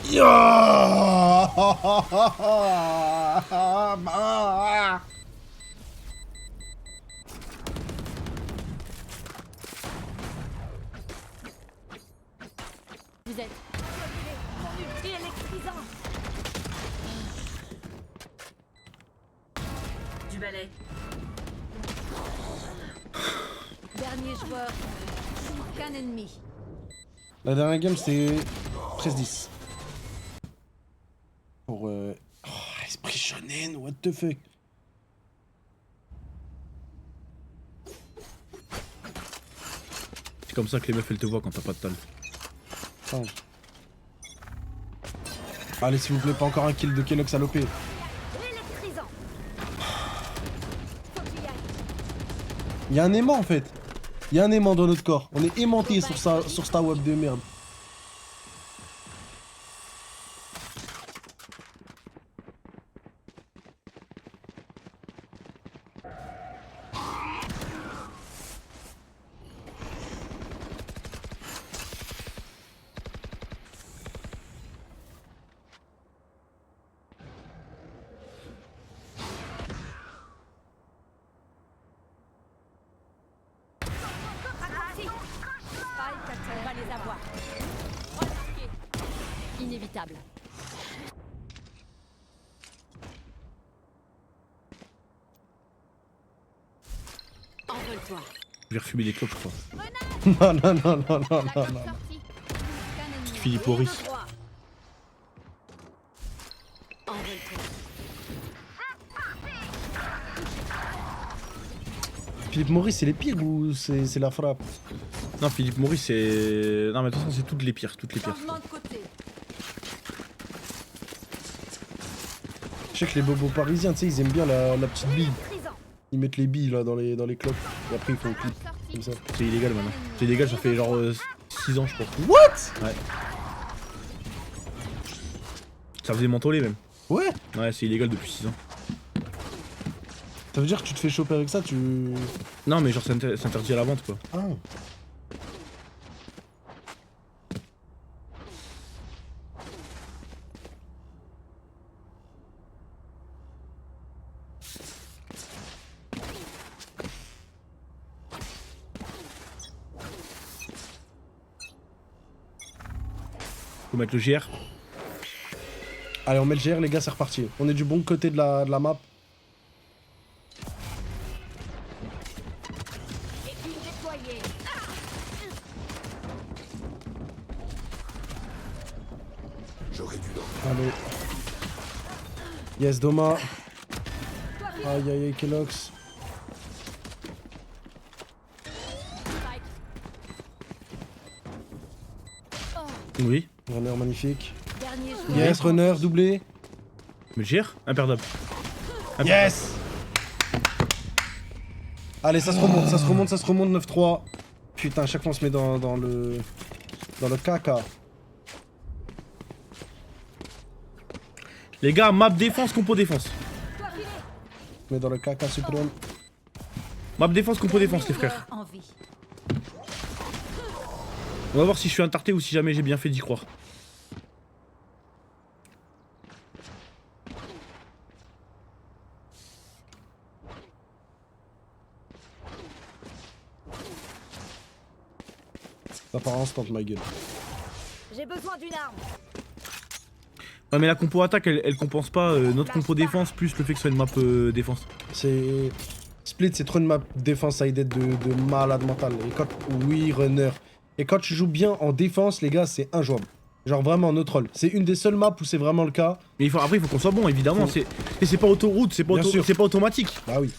Yeah! Vous êtes. Mon ulti électrisant. Du balai. Dernier joueur. Aucun ennemi. La dernière game, c'est 13-10. Pour esprit shonen, what the fuck. C'est comme ça que les meufs elles te voient quand t'as pas de tal. Change. Allez, s'il vous plaît, pas encore un kill de Kelox à l'OP. Électrisant. Faut qu'il y aille. Il y a un aimant en fait. Il y a un aimant dans notre corps. On est aimanté sur sa web de merde. On va les avoir. Remarqué. Inévitable. Envole-toi. Je vais refumer les clopes, je crois. Non, non, non, non, non, La non, clope non. sortie. Aucun ennemi. Philippe Horus. Ligne droite. Envole-toi. Philippe Maurice, c'est les pires ou c'est la frappe? Non, Philippe Maurice, c'est. Non, mais attention, c'est toutes les pires, toutes les pires. Changement de côté. Je sais que les bobos parisiens, tu sais, ils aiment bien la petite bille. Électrisant. Ils mettent les billes là dans les clubs. Et après ils font le clip comme ça. C'est illégal maintenant. C'est illégal, ça fait genre 6 ans, je crois. What? Ouais. Ça faisait mentoler même. Ouais. Ouais, c'est illégal depuis 6 ans. Ça veut dire que tu te fais choper avec ça, tu... Non, mais genre, c'est interdit à la vente, quoi. Ah. Faut mettre le GR. Allez, on met le GR, les gars, c'est reparti. On est du bon côté de la map. Épine déployée. Allez. Yes, Doma. Aïe aïe aïe, Kelox. Oui. Runner magnifique. Dernier joueur. Yes, runner, doublé. Mais le GR, imperdable. Yes. Allez, ça se remonte, ça se remonte, ça se remonte, 9-3. Putain, à chaque fois on se met dans le caca. Les gars, map défense, compo défense. Mais dans le caca suprême. Map défense, compo défense, les frères. En vie. On va voir si je suis un tarté ou si jamais j'ai bien fait d'y croire. L'apparence tente ma gueule. J'ai besoin d'une arme. Ouais, mais la compo attaque, elle compense pas notre compo défense plus le fait que ce soit une map défense. C'est... Split, c'est trop une map défense side de malade mental. Et quand... Oui, runner. Et quand tu joues bien en défense, les gars, c'est injouable. Genre vraiment no troll. C'est une des seules maps où c'est vraiment le cas. Mais après, il faut qu'on soit bon, évidemment. Et c'est pas autoroute, c'est pas, Bien sûr. c'est pas automatique. Bah oui.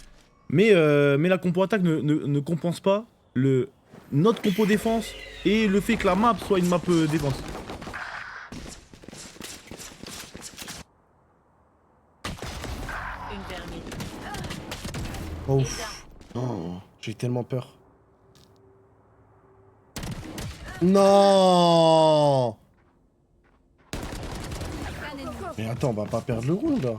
Mais la compo attaque ne compense pas notre compo défense et le fait que la map soit une map défense. Une vermine. Ouf. Oh, j'ai tellement peur. Non. Mais attends, on va pas perdre le round là.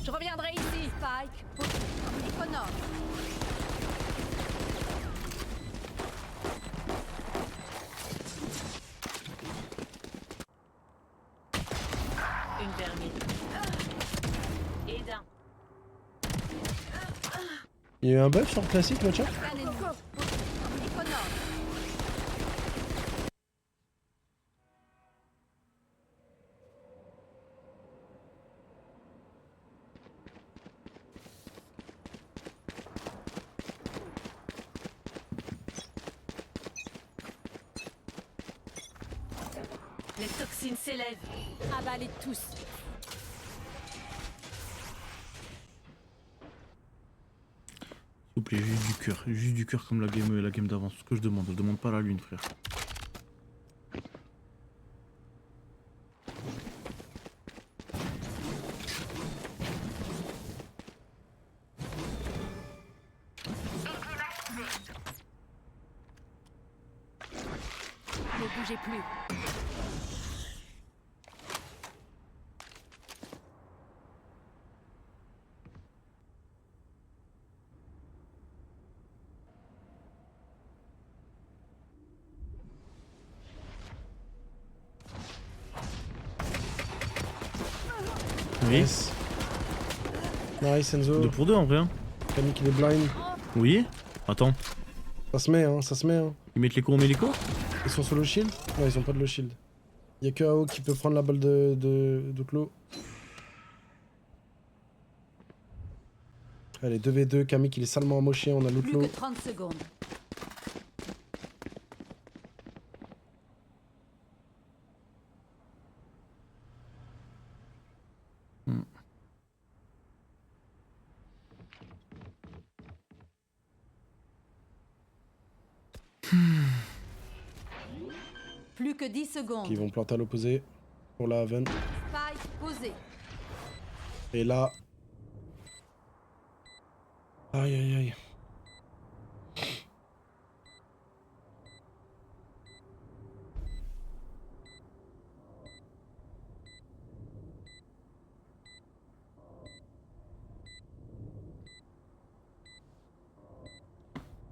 Je reviendrai ici, Spike. Iconor. Une vermine. Et d'un. Il y a eu un bug sur le classique, le chat? Iconor. Les toxines s'élèvent. Avalez tous. S'il vous plaît, juste du cœur comme la game d'avant. C'est ce que je demande pas la lune, frère. Ne bougez plus. Oui. Nice. Nice, Enzo. 2 pour 2 en vrai. Hein. Camille qui est blind. Oui. Attends. Ça se met, hein, ça se met. Hein. Ils mettent l'écho, on met l'écho. Ils sont sur le shield? Non, ils ont pas de le shield. Y'a que AO qui peut prendre la balle de Clos. Allez, 2v2, Kamik il est salement amoché, on a Plus l'outlaw. que 30 secondes. Plus que 10 secondes. Qui vont planter à l'opposé pour la Haven. Spike posé. Et là... Aïe aïe aïe.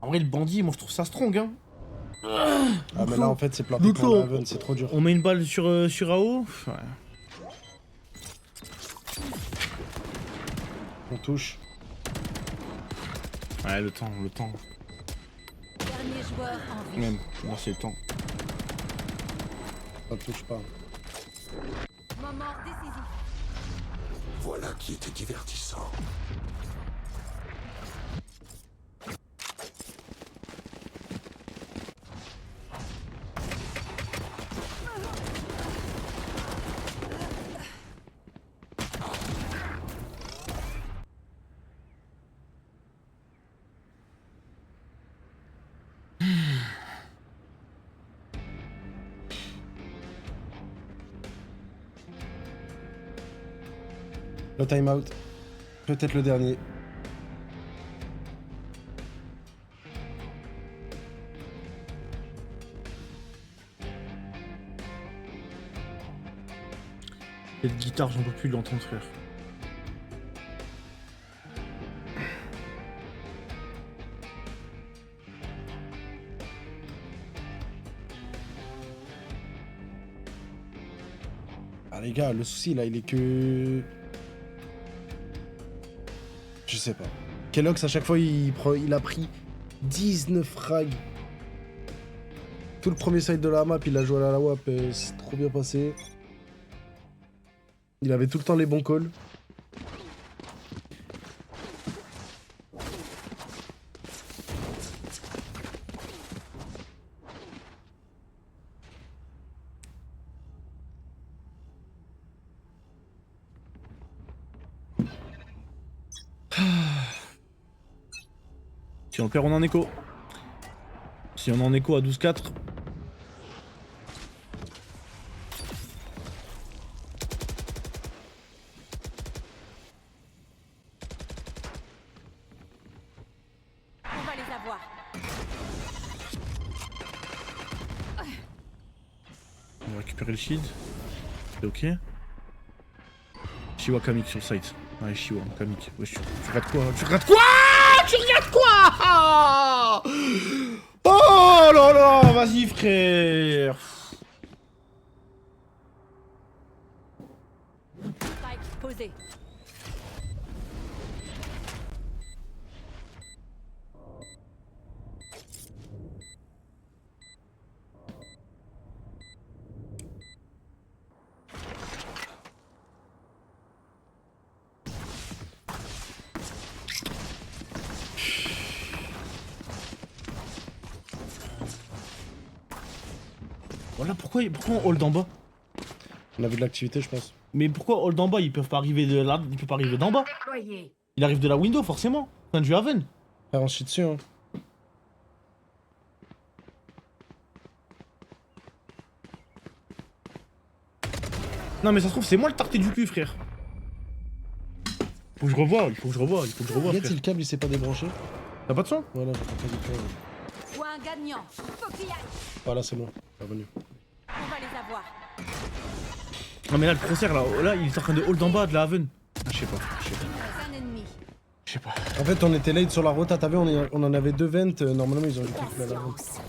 En vrai, le bandit, moi je trouve ça strong, hein. Ah mais là en fait c'est planté L'outlaw. pour la Haven, c'est trop dur. On met une balle sur AO. Ouais. On touche. Ouais, le temps. Dernier joueur en vie. Même, là c'est le temps. Ça touche pas. Moment décisif. Voilà qui était divertissant. Le timeout. Peut-être le dernier. Cette guitare, j'en peux plus de l'entendre, frère. Ah les gars, le souci là il est que... Je sais pas. Kellogg's à chaque fois il a pris 19 frags. Tout le premier side de la map il a joué à la WAP, c'est trop bien passé. Il avait tout le temps les bons calls. Si on perd, on est en écho. Si on est en écho à 12-4. On va les avoir. On va récupérer le shield. C'est ok. Shiwa Kamik sur le site. Ouais, Shiwa, Kamik. Ouais, tu regardes quoi? Tu regardes quoi? Tu regardes quoi? Oh là là, vas-y frère. Spike posé. Voilà, pourquoi on hold en bas? On a vu de l'activité je pense. Mais pourquoi hold en bas? Ils peuvent pas arriver de là, ils peuvent pas arriver d'en bas. Déployé. Il arrive de la window forcément. Enfin, du Haven. Frère on chie dessus hein. Non mais ça se trouve c'est moi le tarté du cul frère. Faut que je revoie, il faut que je revoie, Regarde si frère. le câble il s'est pas débranché. T'as pas de son? Voilà, j'ai pas du tout. Ouais. Point gagnant. Faut qu'il y aille. Ah là c'est bon, revenu. On va les avoir. Non mais là le concert là, il est en train de hold en bas de la Haven. Ah, je sais pas. Un ennemi. Je sais pas. En fait on était late sur la rota, t'as vu on en avait deux ventes, normalement ils ont récupéré la vente. Patience.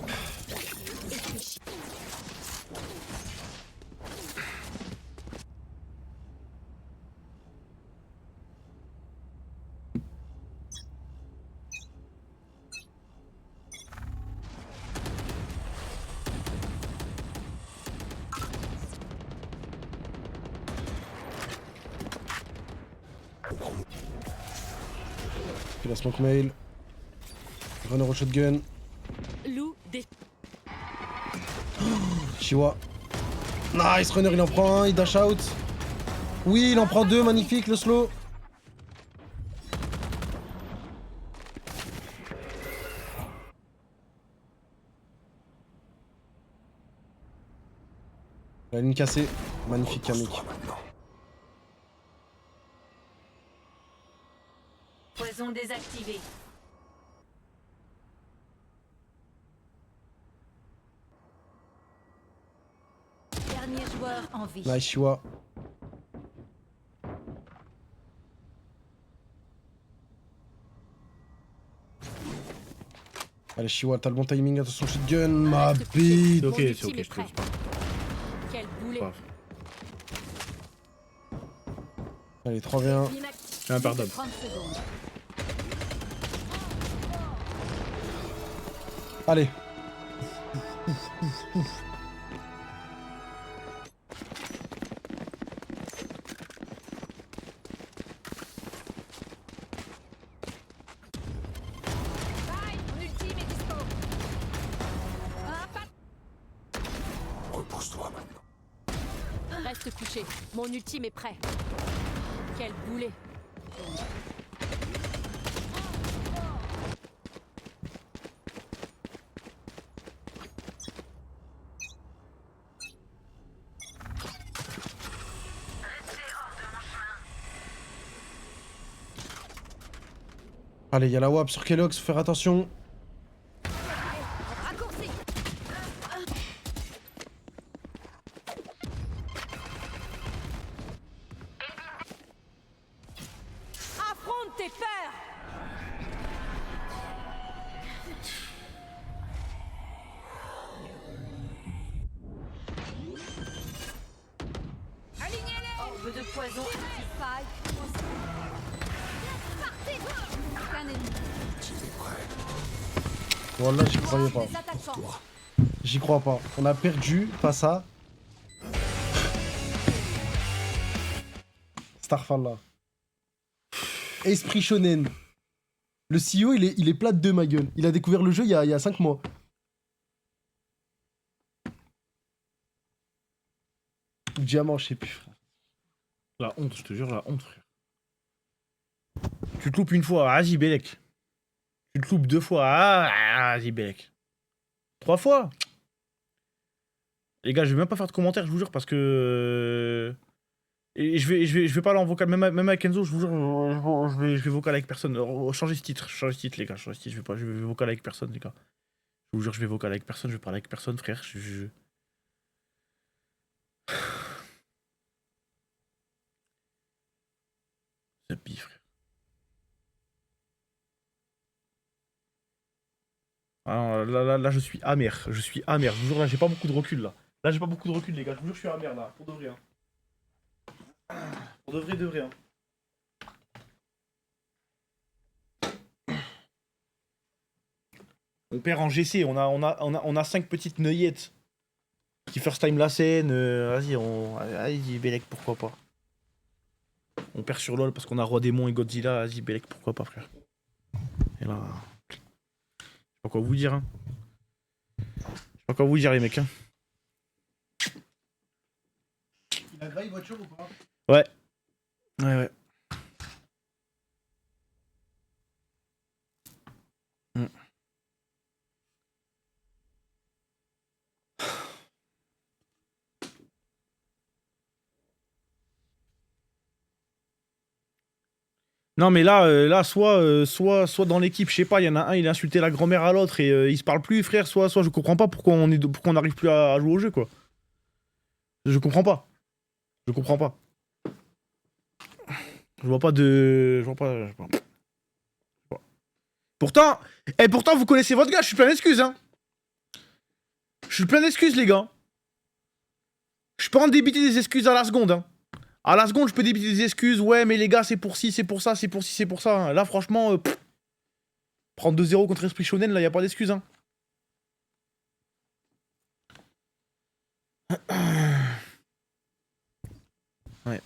Puis la smoke mail. Runner au shotgun. Loup des... Chiwa. Nice, runner, il en prend un, il dash out. Oui, il en prend deux, magnifique, le slow. La ligne cassée. Magnifique, Kamik. Poison désactivé. Dernier joueur en vie. Nice, Chiwa. Allez, Chiwa, t'as le bon timing, attention, shotgun, ma bite. C'est ok, Mon c'est ultime ok, est je te prêt. dis pas. Quel boulet. Pas. Allez, 3v1. C'est impardable. 30 secondes. Allez. Bye, mon ultime est dispo. Repose-toi maintenant. Reste couché. Mon ultime est prêt. Quel boulet. Allez, il y a la WAP sur Kellogg's, faut faire attention. Raccourci. Affronte tes peurs. Alignez-les. Orbe de poison anti-faille. Partez. Aucun ennemi. Voilà, j'y croyais pas. Les attaquants. J'y crois pas. On a perdu, pas ça. Starfall. Esprit Shonen. Le CEO, il est plat de deux, ma gueule. Il a découvert le jeu il y a 5 mois. Diamant, je sais plus, frère. La honte, je te jure, la honte, frère. Tu te loupes une fois, vas-y, Belek. Tu te loupes deux fois, vas-y, Belek. 3 fois. Les gars, je vais même pas faire de commentaires, je vous jure, parce que... Et je vais pas aller en vocal, même avec Enzo, je vous jure, je vais vocal avec personne. Changez ce titre, les gars, changez ce titre, je vais vocal avec personne, les gars. Je vous jure, je vais vocal avec personne, je vais parler avec personne, frère. C'est pire, frère. Ah, là, je suis amer, je suis amer. Je vous jure, là, j'ai pas beaucoup de recul, là. Là, j'ai pas beaucoup de recul, les gars. Je vous jure, je suis amer, là, pour de vrai. Hein. Pour de vrai, hein. On perd en GC, on a 5 petites neuillettes qui first time la scène. Vas-y, Belek, pourquoi pas. On perd sur LoL parce qu'on a Roi Démon et Godzilla. Vas-y, Belek, pourquoi pas, frère. Et là. Je sais pas quoi vous dire, hein. Je sais pas quoi vous dire, les mecs, hein. Il a graillé voiture ou pas? Ouais. Ouais. Mm. Non mais là soit dans l'équipe, je sais pas, il y en a un, il a insulté la grand-mère à l'autre et ils se parlent plus, frère, soit je comprends pas pourquoi on n'arrive plus à jouer au jeu, quoi. Je comprends pas. Je comprends pas. Je vois pas de... Je vois pas. Pourtant, vous connaissez votre gars, je suis plein d'excuses, hein. Je suis plein d'excuses, les gars. Je peux en débiter des excuses à la seconde, hein. À la seconde, je peux débiter des excuses. Ouais, mais les gars, c'est pour ci, c'est pour ça, c'est pour ci, c'est pour ça. Hein. Là, franchement, prendre 2-0 contre Esprit Shonen, là, y a pas d'excuses, hein. Ouais.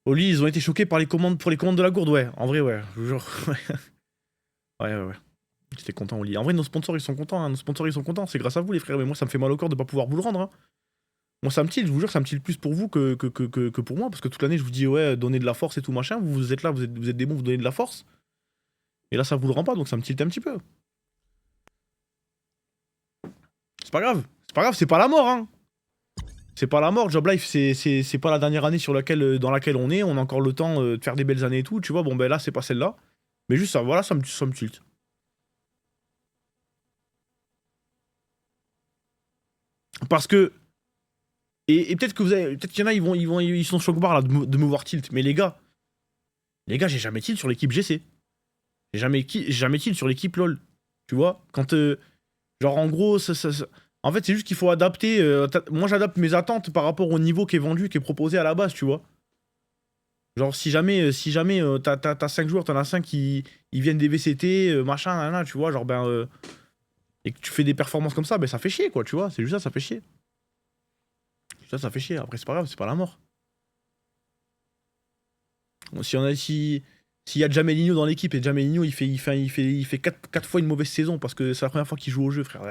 Oli, ils ont été choqués par les commandes pour les commandes de la gourde, ouais. En vrai, ouais. Je vous jure. Ouais. J'étais content, Oli. En vrai, nos sponsors, ils sont contents. Hein. Nos sponsors, ils sont contents. C'est grâce à vous, les frères. Mais moi, ça me fait mal au corps de pas pouvoir vous le rendre. Hein. Moi, ça me tilt. Je vous jure, ça me tilt plus pour vous que pour moi. Parce que toute l'année, je vous dis, ouais, donnez de la force et tout machin. Vous êtes là, vous êtes des bons, vous donnez de la force. Et là, ça vous le rend pas. Donc, ça me tilte un petit peu. C'est pas grave. C'est pas grave, c'est pas la mort, hein. C'est pas la mort, Job Life, c'est pas la dernière année dans laquelle on est, on a encore le temps de faire des belles années et tout, tu vois, bon ben là c'est pas celle-là, mais juste ça, voilà, ça me tilte. Parce que, et peut-être qu'il y en a, ils sont choc-barre là de me voir tilt, mais les gars, j'ai jamais tilt sur l'équipe GC. J'ai jamais tilt sur l'équipe LoL, tu vois, quand, genre en gros, en fait, c'est juste qu'il faut adapter. Moi, j'adapte mes attentes par rapport au niveau qui est vendu, qui est proposé à la base, tu vois. Genre, si jamais t'as 5 joueurs, t'en as 5 qui viennent des VCT, machin, nan, tu vois, genre, et que tu fais des performances comme ça, ben ça fait chier, quoi, tu vois. C'est juste ça, ça fait chier. Ça fait chier. Après, c'est pas grave, c'est pas la mort. Bon, s'il y a Jamelinho dans l'équipe et Jamelinho, il fait 4 fois une mauvaise saison parce que c'est la première fois qu'il joue au jeu, frère.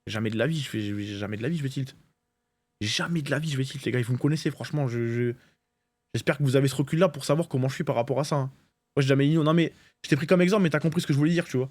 Jamais de la vie, jamais de la vie, je vais tilt. Jamais de la vie, je vais tilt, les gars. Vous me connaissez, franchement. J'espère que vous avez ce recul-là pour savoir comment je suis par rapport à ça. Hein. Moi, j'ai jamais dit non, mais je t'ai pris comme exemple, mais t'as compris ce que je voulais dire, tu vois.